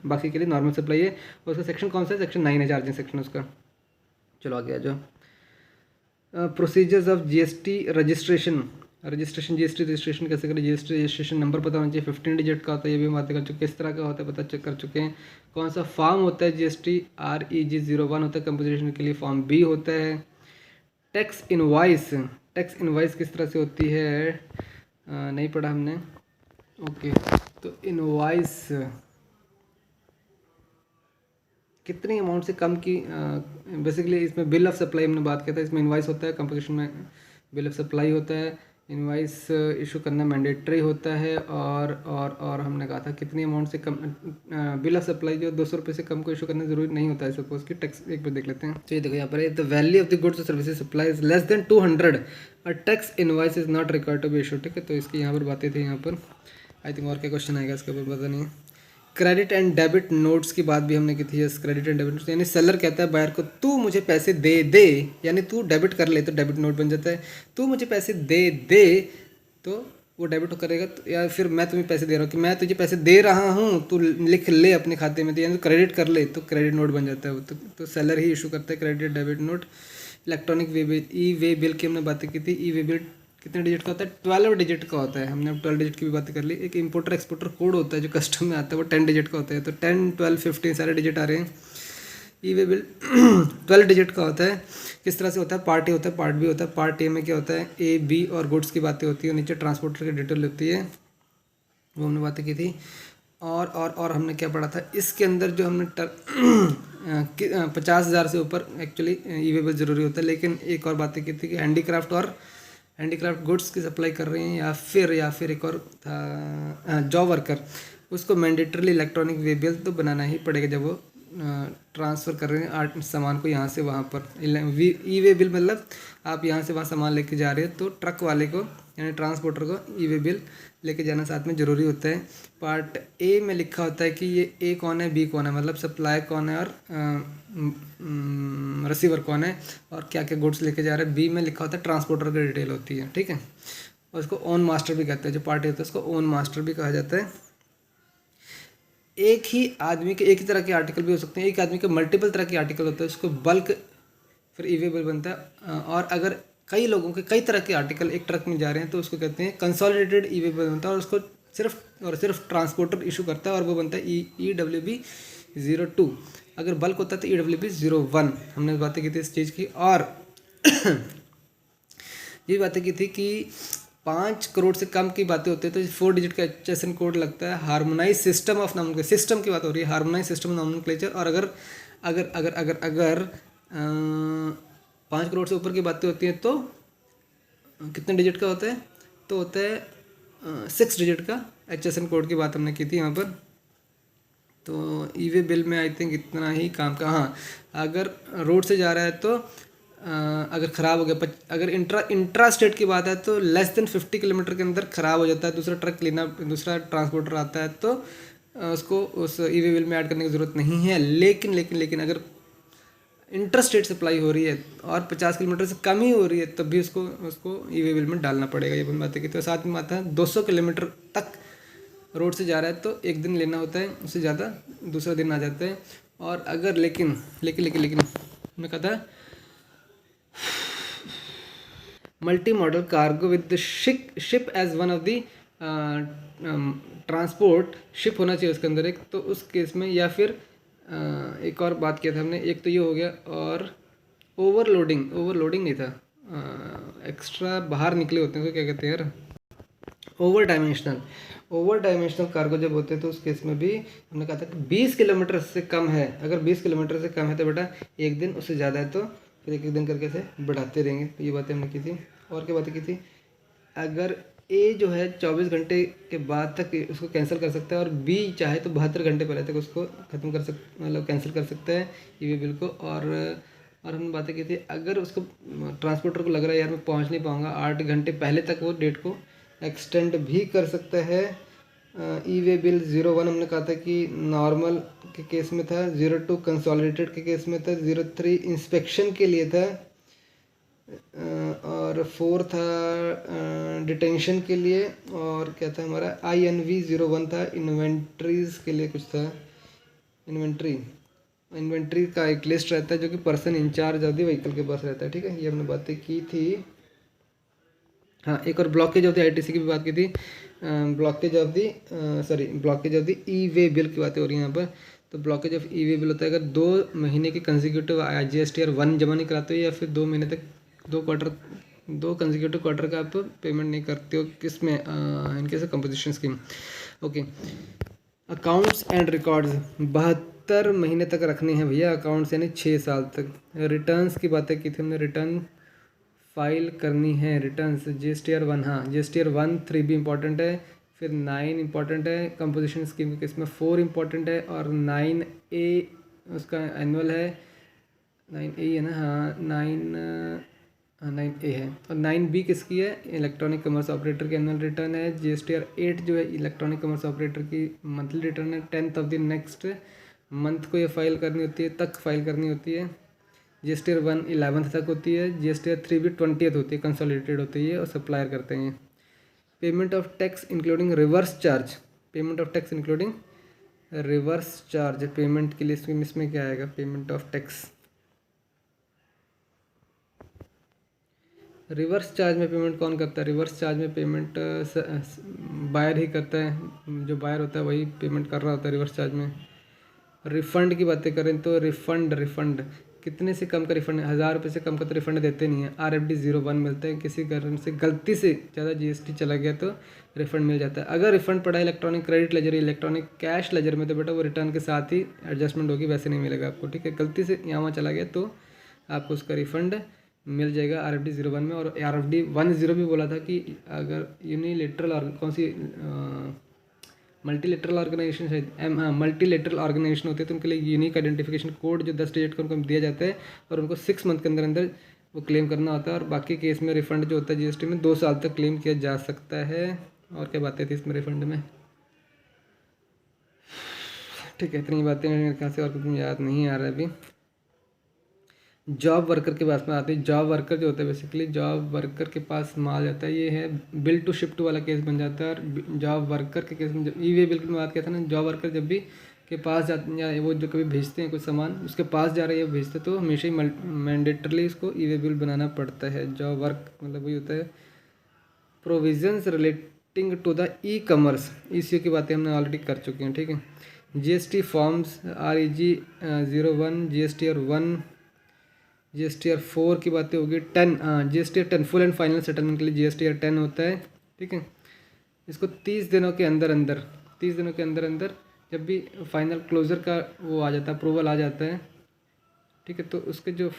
बाकी के लिए नॉर्मल सप्लाई है। और उसका सेक्शन कौन सा है, सेक्शन 9 है, चार्जिंग सेक्शन उसका। चलो आगे आ जाओ। Procedures of GST registration, GST registration कैसे करें, जीएसटी रजिस्ट्रेशन नंबर पता होना चाहिए, 15 डिजिट का होता है, ये भी हम बातें कर चुके हैं। किस तरह का होता है पता चेक कर चुके हैं। कौन सा फॉर्म होता है, जीएसटी REG01 होता है, कंपोजिशन के लिए फॉर्म B होता है। टैक्स इनवाइस किस तरह से होती है, नहीं पढ़ा हमने, ओके। तो इनवाइस कितनी अमाउंट से कम की, बेसिकली इसमें बिल ऑफ सप्लाई हमने बात किया था, इसमें इनवाइस होता है, कंपोजिशन में बिल ऑफ सप्लाई होता है। इनवाइस इशू करना मैंडेटरी होता है। और हमने कहा था कितनी अमाउंट से कम, बिल ऑफ सप्लाई जो 200 रुपये से कम को इशू करना जरूरी नहीं होता है। सपोज कि टैक्स एक बार देख लेते हैं। तो ये देखो यहाँ पर the value of the goods और services supply is less than 200, a tax invoice is not required to be issue. ठीक है, तो इसकी यहाँ पर बातें थी। यहाँ पर आई थिंक और क्या क्वेश्चन आएगा इसके ऊपर पता नहीं है। क्रेडिट एंड डेबिट नोट्स की बात भी हमने की थी। Yes, credit and debit notes, यानी सेलर कहता है बायर को तू मुझे पैसे दे दे, यानी तू डेबिट कर ले तो डेबिट नोट बन जाता है। तू मुझे पैसे दे दे तो वो डेबिट करेगा। तो या फिर मैं तुम्हें पैसे दे रहा हूँ कि मैं तुझे पैसे दे रहा हूँ, तू लिख ले अपने खाते में, तो यानी क्रेडिट कर ले तो क्रेडिट नोट बन जाता है वो। तो सेलर ही इशू करता है credit debit note. Electronic way bill, E way bill की हमने बातें की थी। ई वे बिल कितने डिजिट का होता है? 12 डिजिट का होता है। हमने अब 12 डिजिट की भी बातें कर ली। एक इंपोर्टर एक्सपोर्टर कोड होता है जो कस्टम में आता है, वो 10 डिजिट का होता है। तो 10, 12, 15 सारे डिजिट आ रहे हैं। ई वे बिल 12 डिजिट का होता है। किस तरह से होता है? पार्ट ए होता है, पार्ट बी होता है। पार्ट ए में क्या होता है? ए, बी और गुड्स की बातें होती है, नीचे ट्रांसपोर्टर की डिटेल होती है, वो हमने बातें की थी। और हमने क्या पढ़ा था इसके अंदर? जो हमने 50,000 से ऊपर एक्चुअली ई वे बिल ज़रूरी होता है। लेकिन एक और बातें की थी कि हैंडीक्राफ्ट गुड्स की सप्लाई कर रहे हैं, या फिर एक और था जॉब वर्कर, उसको मैंडेटरली इलेक्ट्रॉनिक वे बिल तो बनाना ही पड़ेगा जब वो ट्रांसफ़र कर रहे हैं आर्ट सामान को यहाँ से वहाँ पर। ई वे बिल मतलब आप यहाँ से वहाँ सामान लेके जा रहे हो तो ट्रक वाले को यानी ट्रांसपोर्टर को ई वे बिल लेके जाना साथ में ज़रूरी होता है। पार्ट ए में लिखा होता है कि ये ए कौन है, बी कौन है, मतलब सप्लाई कौन है और रिसीवर कौन है और क्या क्या गुड्स लेके जा रहे हैं। बी में लिखा होता है ट्रांसपोर्टर की डिटेल होती है। ठीक है, और उसको ओन मास्टर भी कहते हैं। जो पार्ट ए होता है उसको ओन मास्टर भी कहा जाता है। एक ही आदमी के एक ही तरह के आर्टिकल भी हो सकते हैं, एक आदमी के मल्टीपल तरह के आर्टिकल होते हैं, उसको बल्क फिर ई वे बिल बनता है। और अगर कई लोगों के कई तरह के आर्टिकल एक ट्रक में जा रहे हैं तो उसको कहते हैं कंसोलिडेटेड ई वे बिल बनता है, और उसको सिर्फ ट्रांसपोर्टर इशू करता है और वो बनता है EWB 02। अगर बल्क होता है तो EWB 01। हमने बातें की थी इस चीज़ की। और ये बातें की थी कि 5 करोड़ से कम की बातें होती है तो 4 डिजिट का HSN कोड लगता है। Harmonise system of nomenclature, system की बात हो रही है, हार्मोनाइज सिस्टम ऑफ नॉमेनक्लेचर। और अगर अगर अगर अगर अगर 5 करोड़ से ऊपर की बातें होती हैं तो कितने डिजिट का होता है? तो होता है 6 डिजिट का HSN कोड की बात हमने की थी यहाँ पर। तो ई वे बिल में आई थिंक इतना ही काम का। हाँ, अगर रोड से जा रहा है तो अगर ख़राब हो गया, अगर इंट्रा स्टेट की बात है तो लेस देन 50 किलोमीटर के अंदर ख़राब हो जाता है, दूसरा ट्रांसपोर्टर आता है तो उसको उस ई वे बिल में ऐड करने की ज़रूरत नहीं है। लेकिन अगर इंटर स्टेट सप्लाई हो रही है और 50 किलोमीटर से कम ही हो रही है तब भी उसको ई वे बिल में डालना पड़ेगा। ये बातें की। तो साथ में आता है 200 किलोमीटर तक रोड से जा रहा है तो एक दिन लेना होता है, उससे ज़्यादा दूसरा दिन आ जाता है। और अगर लेकिन मैं कहा था multi modal cargo with the ship as one of the transport, ship होना चाहिए उसके अंदर एक, तो उस केस में। या फिर एक और बात किया था हमने, एक तो ये हो गया। और ओवरलोडिंग नहीं था, एक्स्ट्रा बाहर निकले होते हैं तो क्या कहते हैं यार, ओवर डायमेंशनल कार्गो जब होते हैं तो उस केस में भी हमने कहा था कि 20 किलोमीटर से कम है। अगर 20 किलोमीटर से कम है तो बेटा एक दिन, उससे ज़्यादा है तो फिर एक दिन करके से बढ़ाते रहेंगे। तो ये बातें हमने की थी। और क्या बातें की थी? अगर ए जो है 24 घंटे के बाद तक उसको कैंसिल कर सकता है और बी चाहे तो 72 घंटे पहले तक उसको ख़त्म कर मतलब कैंसिल कर सकता है ई वे बिल को। और हमने बातें की थी अगर उसको ट्रांसपोर्टर को लग रहा है यार मैं पहुंच नहीं पाऊंगा, 8 घंटे पहले तक वो डेट को एक्सटेंड भी कर सकता है। ई वे बिल 01 हमने कहा था कि नॉर्मल के केस में था, 02 कंसोलिडेटेड के केस में था, 03 इंस्पेक्शन के लिए था, और 4 था डिटेंशन के लिए। और क्या था हमारा? INV 01 था, इन्वेंट्रीज के लिए कुछ था। इन्वेंट्री का एक लिस्ट रहता है जो कि person in charge of the vehicle के पास रहता है। ठीक है, ये हमने बातें की थी। हाँ, एक और ब्लॉकेज ऑफ द ITC की भी बात की थी। Blockage of the E way bill की बातें हो रही हैं यहाँ पर। तो blockage of E way bill होता है अगर 2 महीने के कंसेक्यूटिव GST और 1 जमा नहीं कराते हो, या फिर 2 महीने तक 2 कंसेक्यूटिव क्वार्टर का आप पेमेंट नहीं करते हो। किस में? इनके से composition scheme. Okay, accounts and records 72 महीने तक रखने हैं भैया अकाउंट्स, यानी 6 साल तक। रिटर्न्स की बातें की थी हमने। रिटर्न फाइल करनी है रिटर्न्स GSTR 1, हाँ GSTR 1 3 भी इम्पॉर्टेंट है, फिर 9 इम्पॉर्टेंट है, कंपोजिशन स्कीम के केस में 4 इम्पॉर्टेंट है, और 9A उसका एनुअल है, 9A है ना, हाँ 9A है, और 9B किसकी है, इलेक्ट्रॉनिक कॉमर्स ऑपरेटर की एनुअल रिटर्न है। GSTR 8 जो है इलेक्ट्रॉनिक कॉमर्स ऑपरेटर की मंथली रिटर्न है, 10th of the next month को ये फाइल करनी होती है, तक फाइल करनी होती है। GSTR 1 11th तक होती है, GSTR 3 भी 20th होती है, कंसोलिडेटेड होती है और सप्लायर करते हैं। Payment of tax including reverse charge, payment of tax including reverse charge, payment के लिए इसमें क्या आएगा, payment of tax, reverse charge में पेमेंट कौन करता है, रिवर्स चार्ज में पेमेंट बायर ही करता है, जो बायर होता है वही पेमेंट कर रहा होता है रिवर्स चार्ज में। रिफ़ंड की बातें करें तो रिफ़ंड कितने से कम का रिफ़ंड, 1000 रुपये से कम का तो रिफ़ंड देते नहीं है। RFD 01 मिलता है, किसी कारण से गलती से ज़्यादा GST चला गया तो रिफ़ंड मिल जाता है। अगर रिफ़ंड पड़ा है electronic credit ledger, electronic cash ledger में, तो बेटा वो रिटर्न के साथ ही एडजस्टमेंट होगी, वैसे नहीं मिलेगा आपको, ठीक है। गलती से यहाँ वहाँ चला गया तो आपको उसका रिफ़ंड मिल जाएगा RFD 01 में। और RFD 10 भी बोला था कि अगर यूनिलेटरल और कौन सी मल्टीलेटरल ऑर्गेनाइजेशन शायद मल्टीलेटरल ऑर्गेनाइजेशन होते हैं तो उनके लिए यूनिक आइडेंटिफिकेशन कोड जो 10 डिजिट का उनको दिया जाता है, और उनको 6 मंथ के अंदर अंदर वो क्लेम करना होता है। और बाकी केस में रिफ़ंड जो होता है GST में 2 साल तक क्लेम किया जा सकता है। और क्या बातें थी इसमें रिफ़ंड में, ठीक है, इतनी बातें मेरे ख्याल से और कुछ याद नहीं आ रहा है अभी। जॉब वर्कर के पास में आते हैं, जॉब वर्कर जो होता है बेसिकली जॉब वर्कर के पास माल जाता है, ये है बिल टू शिफ्ट वाला केस बन जाता है। और जॉब वर्कर के केस में जब ई वे बिल की बात किया था ना, जॉब वर्कर जब भी के पास जाते या वो जो कभी भेजते हैं कुछ सामान उसके पास जा रहे हैं भेजते, तो हमेशा ही मैंडेटरली इसको ई वे बिल बनाना पड़ता है। जॉब वर्क मतलब वही होता है। Provisions relating to the e commerce, ECU की बातें हमने ऑलरेडी कर चुके हैं, ठीक है। GST forms REG 01, GSTR 1, GSTR 4 की बातें होगी। 10 GSTR 10 full and final settlement के लिए GSTR 10 होता है, ठीक है। इसको 30 दिनों के अंदर अंदर 30 दिनों के अंदर अंदर जब भी फाइनल क्लोजर का वो आ जाता है, अप्रूवल आ जाता है, ठीक है, तो उसके जो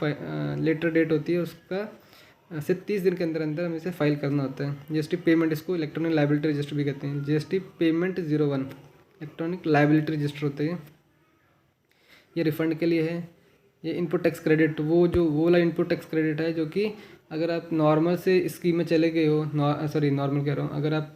लेटर डेट होती है उसका से 30 दिन के अंदर अंदर हमें इसे फाइल करना होता है। GST पेमेंट, इसको इलेक्ट्रॉनिक लाइबिलिटी रजिस्टर भी कहते हैं। GST payment 01 electronic liability register होते हैं, ये रिफ़ंड के लिए है। ये इनपुट टैक्स क्रेडिट, वो वाला इनपुट टैक्स क्रेडिट है जो कि अगर आप नॉर्मल से स्कीम में चले गए हो, नॉर्मल कह रहा हूँ, अगर आप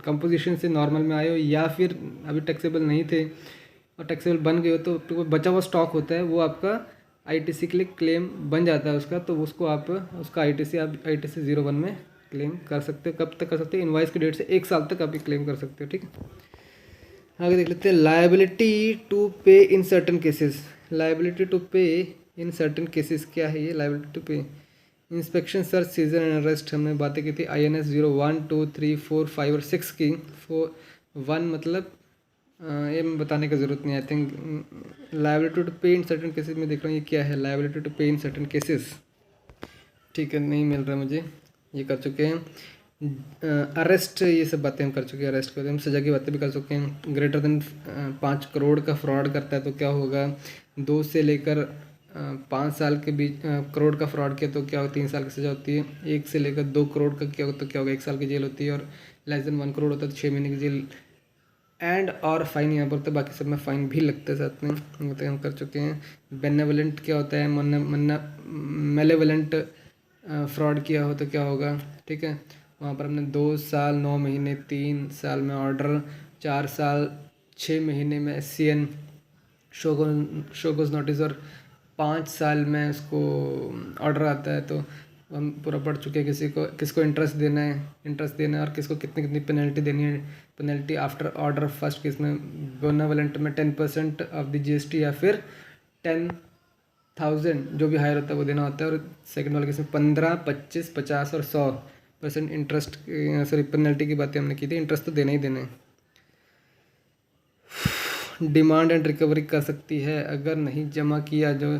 कंपोजिशन से नॉर्मल में आए हो या फिर अभी टैक्सेबल नहीं थे और टैक्सेबल बन गए हो, तो बचा हुआ स्टॉक होता है वो आपका ITC के लिए क्लेम बन जाता है उसका, तो उसको आप उसका ITC 01 में क्लेम कर सकते हो। कब तक कर सकते हो, इनवाइस की डेट से 1 साल तक आप ये क्लेम कर सकते हो, ठीक है। आगे देख लेते हैं liability to pay in certain cases. Liability to pay in certain cases क्या है ये liability to pay, inspection, search, seizure and arrest हमने बातें की थी। INS 01, 2, 3, 4, 5 और 6 की। 1 मतलब ये मैं बताने की ज़रूरत नहीं, I think liability to pay in certain cases में देख रहा हूँ ये क्या है, liability to pay in certain cases, ठीक है, नहीं मिल रहा मुझे, ये कर चुके हैं। अरेस्ट, ये सब बातें हम कर चुके हैं, अरेस्ट करते हैं, हम सज़ा की बातें भी कर चुके हैं। ग्रेटर देन 5 करोड़ का फ्रॉड करता है तो क्या होगा, 2 से लेकर 5 साल के बीच करोड़ का फ्रॉड किया तो क्या होगा, 3 साल की सज़ा होती है। 1 से लेकर 2 करोड़ का क्या होता तो क्या होगा, 1 साल की जेल होती है। और लेस देन 1 करोड़ होता है तो 6 महीने की जेल एंड और फाइन यहाँ पर होता है, बाकी सब में फ़ाइन भी लगता है साथ में, मतलब हम कर चुके हैं। बेनेवलेंट क्या होता है, मेलेवलेंट फ्रॉड किया हो तो क्या होगा, ठीक है, वहाँ पर हमने 2 साल 9 महीने, 3 साल में ऑर्डर, 4 साल 6 महीने में SCN शोगोज नोटिस, और 5 साल में उसको ऑर्डर आता है। तो हम पूरा पढ़ चुके हैं किसको इंटरेस्ट देना है और किसको कितनी पेनल्टी देनी है। Penalty after order first case में बेनेवलेंट में 10% ऑफ द GST या फिर 10,000 जो भी हायर होता है वो देना होता है। और सेकंड वाले केस में 15, 25, 50 और 100% इंटरेस्ट, पेनल्टी की बातें हमने की थी, इंटरेस्ट तो देना ही देना है। डिमांड एंड रिकवरी कर सकती है अगर नहीं जमा किया, जो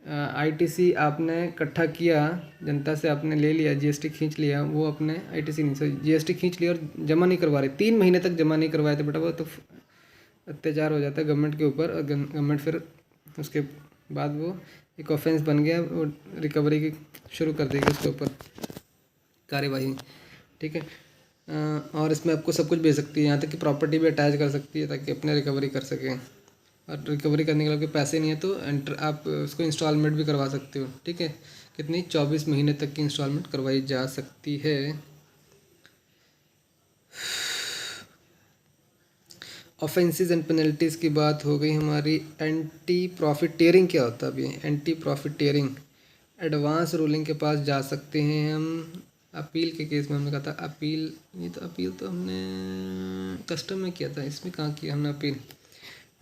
ITC आपने इकट्ठा किया, जनता से आपने ले लिया, GST खींच लिया, वो अपने ITC नहीं GST खींच लिया और जमा नहीं करवा रहे, 3 महीने तक जमा नहीं करवाए तो बेटा वो तो अत्याचार हो जाता है गवर्नमेंट के ऊपर। और गवर्नमेंट फिर उसके बाद वो एक ऑफेंस बन गया, वो रिकवरी की शुरू कर देगी उसके ऊपर कार्यवाही, ठीक है। और इसमें आपको सब कुछ भेज सकती है, यहाँ तक कि प्रॉपर्टी भी अटैच कर सकती है ताकि अपने रिकवरी कर सकें। और रिकवरी करने के लिए आपके पैसे नहीं है तो आप उसको इंस्टॉलमेंट भी करवा सकते हो, ठीक है। कितनी 24 महीने तक की इंस्टॉलमेंट करवाई जा सकती है। ऑफेंसेस एंड पेनल्टीज़ की बात हो गई हमारी। एंटी प्रॉफिटेयरिंग क्या होता है? अभी एंटी प्रॉफिटेयरिंग, एडवांस रूलिंग के पास जा सकते हैं हम। अपील के केस में हमने कहा था अपील, ये तो अपील तो हमने कस्टम में किया था, इसमें कहाँ किया हमने अपील।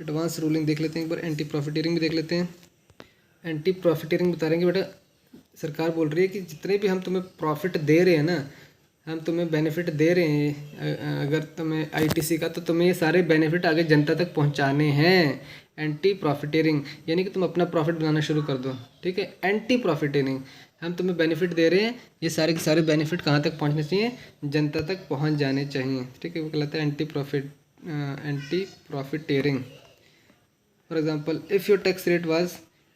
एडवांस रूलिंग देख लेते हैं एक बार, एंटी प्रॉफिटेयरिंग भी देख लेते हैं। एंटी प्रॉफिटेयरिंग बता रहे हैं कि बेटा सरकार बोल रही है कि जितने भी हम तुम्हें प्रॉफिट दे रहे हैं ना, हम तुम्हें बेनिफिट दे रहे हैं, अगर तुम्हें आईटीसी का, तो तुम्हें ये सारे बेनिफिट आगे जनता तक पहुंचाने हैं। एंटी प्रॉफिटेयरिंग यानी कि तुम अपना प्रॉफिट बनाना शुरू कर दो, ठीक है। एंटी प्रॉफिटेयरिंग, हम तुम्हें बेनिफिट दे रहे हैं, ये सारे के सारे बेनिफिट कहाँ तक पहुंचने चाहिए? जनता तक पहुंच जाने चाहिए, ठीक है। वो कहलाता है anti प्रॉफिटेयरिंग। For example, if your tax rate was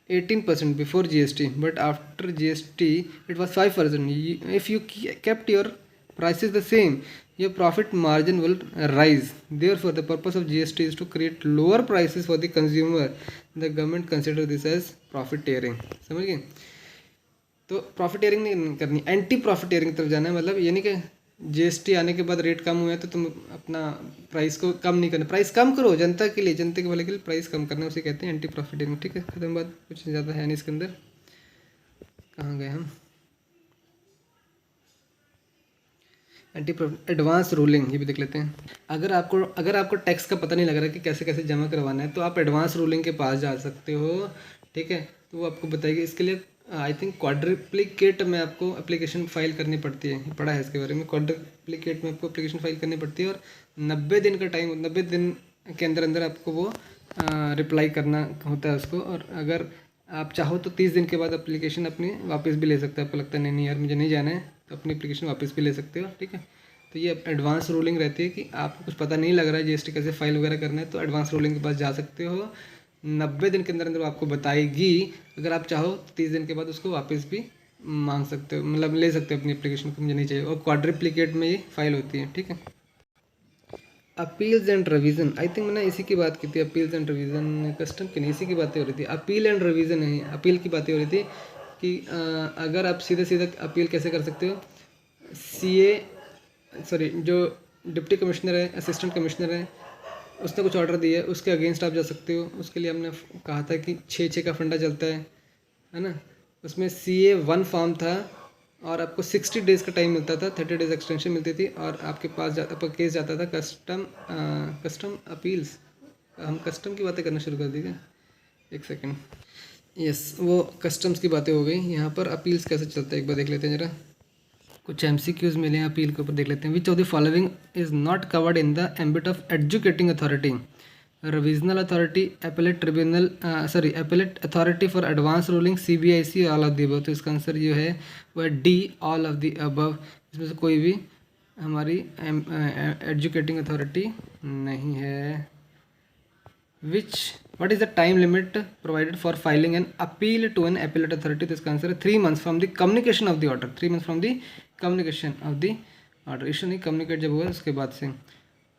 18% before GST, but after GST it was 5%. If you kept your prices the same, your profit margin will rise. Therefore, the purpose of GST is to create lower prices for the consumer. The government consider this as profiteering. समझ गए? तो प्रॉफिटेयरिंग नहीं करनी, anti प्रॉफिटेयरिंग तरफ जाना है। मतलब यानी कि जीएसटी आने के बाद रेट कम हुए तो तुम अपना प्राइस को कम नहीं करना, प्राइस कम करो जनता के लिए, जनता के भले के लिए प्राइस कम करना, उसे कहते हैं एंटी प्रॉफिटेयरिंग, ठीक है। खत्म बात, कुछ ज़्यादा है नहीं इसके अंदर। कहाँ गए हम? एंटी एडवांस रूलिंग, ये भी देख लेते हैं। अगर आपको टैक्स का पता नहीं लग रहा कि कैसे कैसे जमा करवाना है, तो आप एडवांस रूलिंग के पास जा सकते हो, ठीक है। तो वो आपको बताएगी। इसके लिए आई थिंक क्वाड्रिप्लिकेट में आपको एप्लीकेशन फाइल करनी पड़ती है, पढ़ा है इसके बारे में। क्वाड्रिप्लिकेट में आपको एप्लीकेशन फाइल करनी पड़ती है और 90 दिन का टाइम, 90 दिन के अंदर अंदर आपको वो रिप्लाई करना होता है उसको। और अगर आप चाहो तो 30 दिन के बाद एप्लीकेशन अपनी वापस भी ले सकते हो। आपको लगता है नहीं यार मुझे नहीं जाना है, तो अपनी एप्लीकेशन वापस भी ले सकते हो, ठीक है। तो ये एडवांस रूलिंग रहती है कि आपको कुछ पता नहीं लग रहा है जीएसटी कैसे फाइल वगैरह करना है, तो एडवांस रूलिंग के पास जा सकते हो। 90 दिन के अंदर अंदर आपको बताएगी। अगर आप चाहो 30 दिन के बाद उसको वापस भी मांग सकते हो, मतलब ले सकते हो अपनी एप्लीकेशन को, मुझे नहीं चाहिए। और क्वाड्रिप्लिकेट में ये फाइल होती है, ठीक है। Appeals and revision, I think मैंने इसी की बात की थी। अपील्स एंड रिवीजन कस्टम की नहीं, इसी की बातें हो रही थी। अपील एंड रिवीजन है, अपील की बातें हो रही थी कि अगर आप सीधे सीधे अपील कैसे कर सकते हो। जो डिप्टी कमिश्नर है, असिस्टेंट कमिश्नर है, उसने कुछ ऑर्डर दिया है, उसके अगेंस्ट आप जा सकते हो। उसके लिए हमने कहा था कि 6 का फंडा चलता है ना। उसमें CA 1 फॉर्म था और आपको 60 डेज़ का टाइम मिलता था, 30 डेज़ एक्सटेंशन मिलती थी। और आपके पास आपका केस जाता था कस्टम अपील्स। हम कस्टम की बातें करना शुरू कर दी, एक सेकेंड। यस, वो कस्टम्स की बातें हो गई। यहाँ पर अपील्स कैसे चलता है एक बार देख लेते हैं जरा। कुछ MCQs मिले हैं अपील के ऊपर, देख लेते हैं। Which of the following is not covered in the ambit of educating authority? Revisional authority, appellate tribunal, appellate authority for advance ruling, CBIC, all of the above. तो इसका आंसर जो है वो है D, all of the above. इसमें से कोई भी हमारी एजुकेटिंग अथॉरिटी नहीं है। What is the time limit provided for filing an appeal to an appellate authority? तो इसका आंसर है 3 months from the communication of the order। 3 months from the communication of the order। Issue नहीं, communicate जब हुआ उसके बाद से।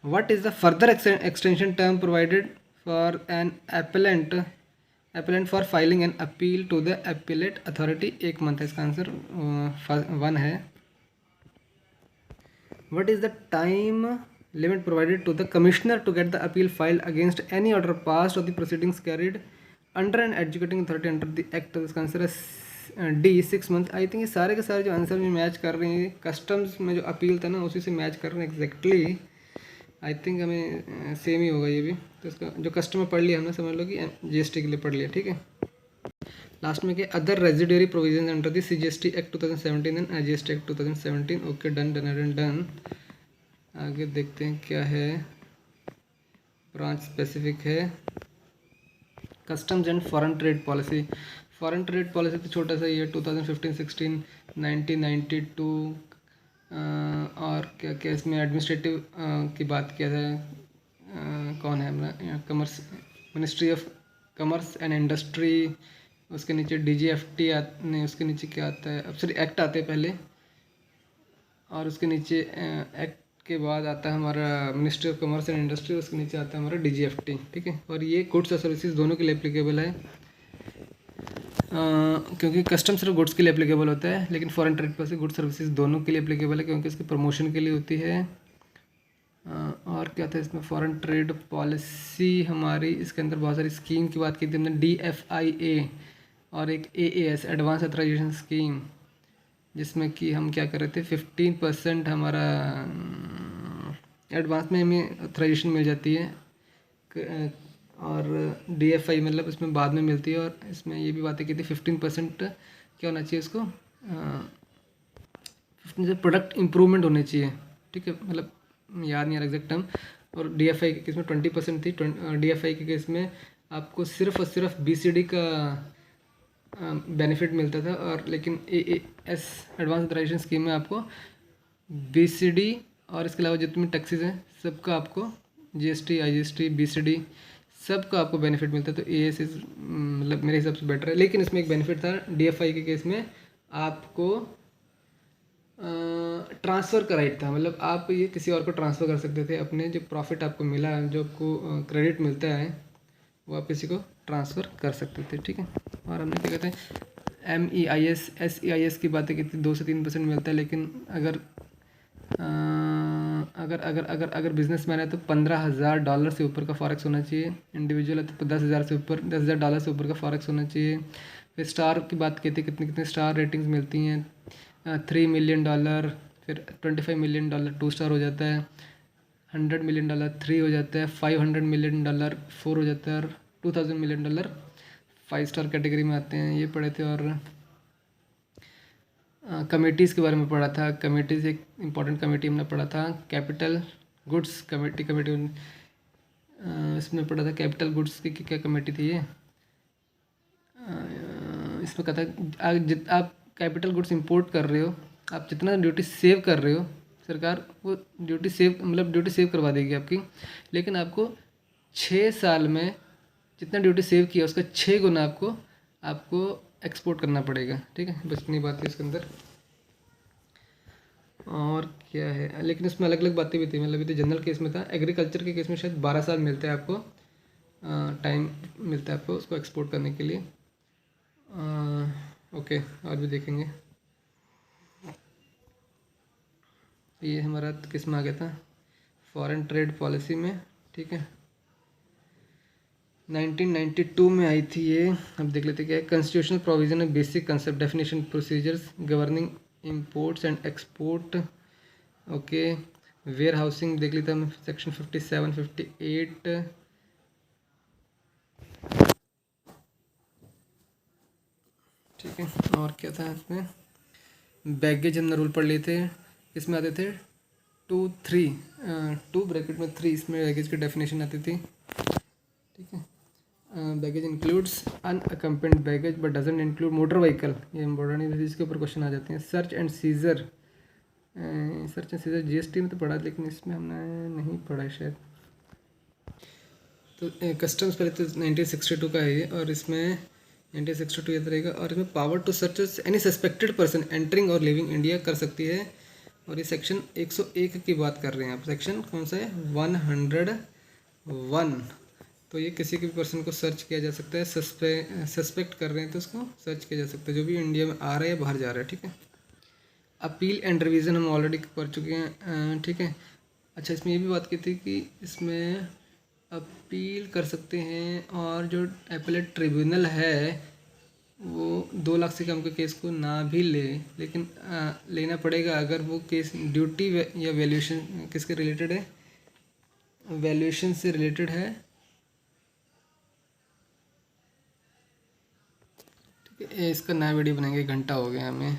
What is the further extension term provided for an appellant for filing an appeal to the appellate authority? 1 month है इसका answer, 1 है। What is the time limit provided to the commissioner to get the appeal filed against any order passed or the proceedings carried under an adjudicating authority under the act? तो इसका answer है D, 6 month. I think ये सारे के सारे जो answer में match कर रहे हैं, कस्टम्स में जो अपील था ना उसी से मैच कर रहे हैं एग्जैक्टली। आई थिंक हमें सेम ही होगा ये भी। तो इसका जो कस्टमर पढ़ लिया हमने, समझ लो कि GST के लिए पढ़ लिया, ठीक है। लास्ट में क्या, other residuary provision under the CGST act 2017 and IGST act 2017। Okay, done. आगे देखते हैं क्या है। ब्रांच स्पेसिफिक है, customs and foreign trade policy. Foreign trade policy तो छोटा सा ही है, 2015-16, 1992। और क्या क्या इसमें एडमिनिस्ट्रेटिव की बात किया था। कौन है हमारा commerce, ministry of commerce and industry. उसके नीचे DGFT नहीं, उसके नीचे क्या आता है, अब सॉरी एक्ट आते हैं पहले, और उसके नीचे एक्ट के बाद आता है हमारा ministry of commerce and industry, उसके नीचे आता है हमारा DGFT, ठीक है। और ये गुड्स और सर्विसेज दोनों के लिए एप्लीकेबल है, क्योंकि कस्टम सिर्फ गुड्स के लिए एप्लीकेबल होता है, लेकिन foreign trade policy goods services दोनों के लिए एप्लीकेबल है, क्योंकि इसकी प्रमोशन के लिए होती है। और क्या था इसमें, फॉरेन ट्रेड पॉलिसी हमारी, इसके अंदर बहुत सारी स्कीम की बात की थी हमने, DFIA और एक AAS एडवांस ऑथराइजेशन स्कीम, जिसमें कि हम क्या कर रहे थे, 15% हमारा एडवांस में हमें ऑथराइजेशन मिल जाती है, और DFI मतलब इसमें बाद में मिलती है। और इसमें ये भी बातें की थी 15% क्या होना चाहिए इसको, 15% प्रोडक्ट इम्प्रूवमेंट होने चाहिए, ठीक है, मतलब याद नहीं आ रहा एग्जैक्ट टर्म। और DFI के केस में 20% थी, DFI के केस में आपको सिर्फ और सिर्फ BCD का बेनिफिट मिलता था, और लेकिन AAS एडवांस ऑथराइजेशन स्कीम में आपको BCD और इसके अलावा जितने टैक्सेस हैं सबका आपको GST, IGST, BCD सबका आपको बेनिफिट मिलता है। तो AAS मतलब मेरे हिसाब से बेटर है, लेकिन इसमें एक बेनिफिट था DFI के केस में, आपको ट्रांसफ़र का राइट था, मतलब आप ये किसी और को ट्रांसफ़र कर सकते थे, अपने जो प्रॉफिट आपको मिला, जो आपको क्रेडिट मिलता है, वो आप किसी को ट्रांसफ़र कर सकते थे, ठीक है। और हमने क्या कहते हैं MEIS SEIS की बातें की थी, 2 से 3% मिलता है, लेकिन अगर अगर अगर अगर अगर बिजनेसमैन है तो $15,000 से ऊपर का फॉरेक्स होना चाहिए, इंडिविजुअल है तो 10,000 से ऊपर, $10,000 से ऊपर का फॉरेक्स होना चाहिए। फिर स्टार की बात की थी, कितने कितने स्टार रेटिंग्स मिलती हैं, $3 मिलियन, फिर $25 मिलियन 2 स्टार हो जाता है, $100 मिलियन 3 हो जाता है, $500 मिलियन 4 हो जाता है, और $2,000 मिलियन 5 स्टार कैटेगरी में आते हैं, ये पढ़े थे। और कमेटीज़ के बारे में पढ़ा था, कमेटीज़ एक इम्पॉर्टेंट कमेटी हमने पढ़ा था, कैपिटल गुड्स कमेटी इसमें पढ़ा था, कैपिटल गुड्स की क्या कमेटी थी ये, इसमें कहा था आप कैपिटल गुड्स इंपोर्ट कर रहे हो, आप जितना ड्यूटी सेव कर रहे हो, सरकार वो ड्यूटी सेव करवा देगी आपकी, लेकिन आपको 6 साल में जितना ड्यूटी सेव किया उसका 6 गुना आपको एक्सपोर्ट करना पड़ेगा, ठीक है। बस इतनी बात है इसके अंदर, और क्या है, लेकिन इसमें अलग अलग बातें भी थी, मतलब ये तो जनरल केस में था। एग्रीकल्चर के केस में शायद 12 साल मिलता है आपको, टाइम मिलता है आपको उसको एक्सपोर्ट करने के लिए। ओके, और भी देखेंगे। ये हमारा किस में आ गया था, फॉरेन ट्रेड पॉलिसी में, ठीक है, 1992 में आई थी ये। अब देख लेते क्या है, कॉन्स्टिट्यूशनल प्रोविजन है, basic concept, definition, procedures governing imports and export, okay. Warehousing देख लेता हूँ, सेक्शन 57, 58, ठीक है। और क्या था इसमें, बैगेज हमने रूल पढ़ लिए थे, इसमें आते थे 2 ब्रैकेट में 3, इसमें बैगेज की डेफिनेशन आती थी, ठीक है। Baggage includes unaccompanied baggage but doesn't include motor vehicle, ये इम्पोर्टेंट है, इसके ऊपर क्वेश्चन आ जाते हैं। सर्च एंड सीजर GST में तो पढ़ा, लेकिन इसमें हमने नहीं पढ़ा शायद। तो कस्टम्स पहले तो 1962 का है ये, और इसमें 1962 याद रहेगा। और इसमें power to search any suspected person entering और लिविंग इंडिया कर सकती है, और ये सेक्शन 101 की बात कर रहे हैं आप। सेक्शन कौन सा है, 101। तो ये किसी के भी पर्सन को सर्च किया जा सकता है, सस्पेक्ट कर रहे हैं तो उसको सर्च किया जा सकता है, जो भी इंडिया में आ रहा है बाहर जा रहा है, ठीक है। अपील एंड रिवीजन हम ऑलरेडी कर चुके हैं, ठीक है। अच्छा, इसमें ये भी बात की थी कि इसमें अपील कर सकते हैं, और जो एपेलेट ट्रिब्यूनल है वो 2 लाख से कम के केस को ना भी ले, लेकिन लेना पड़ेगा अगर वो केस ड्यूटी या वैल्यूएशन किसके रिलेटेड है, वैल्यूएशन से रिलेटेड है, ठीक है। इसका नया वीडियो बनाएंगे, 1 घंटा हो गया हमें।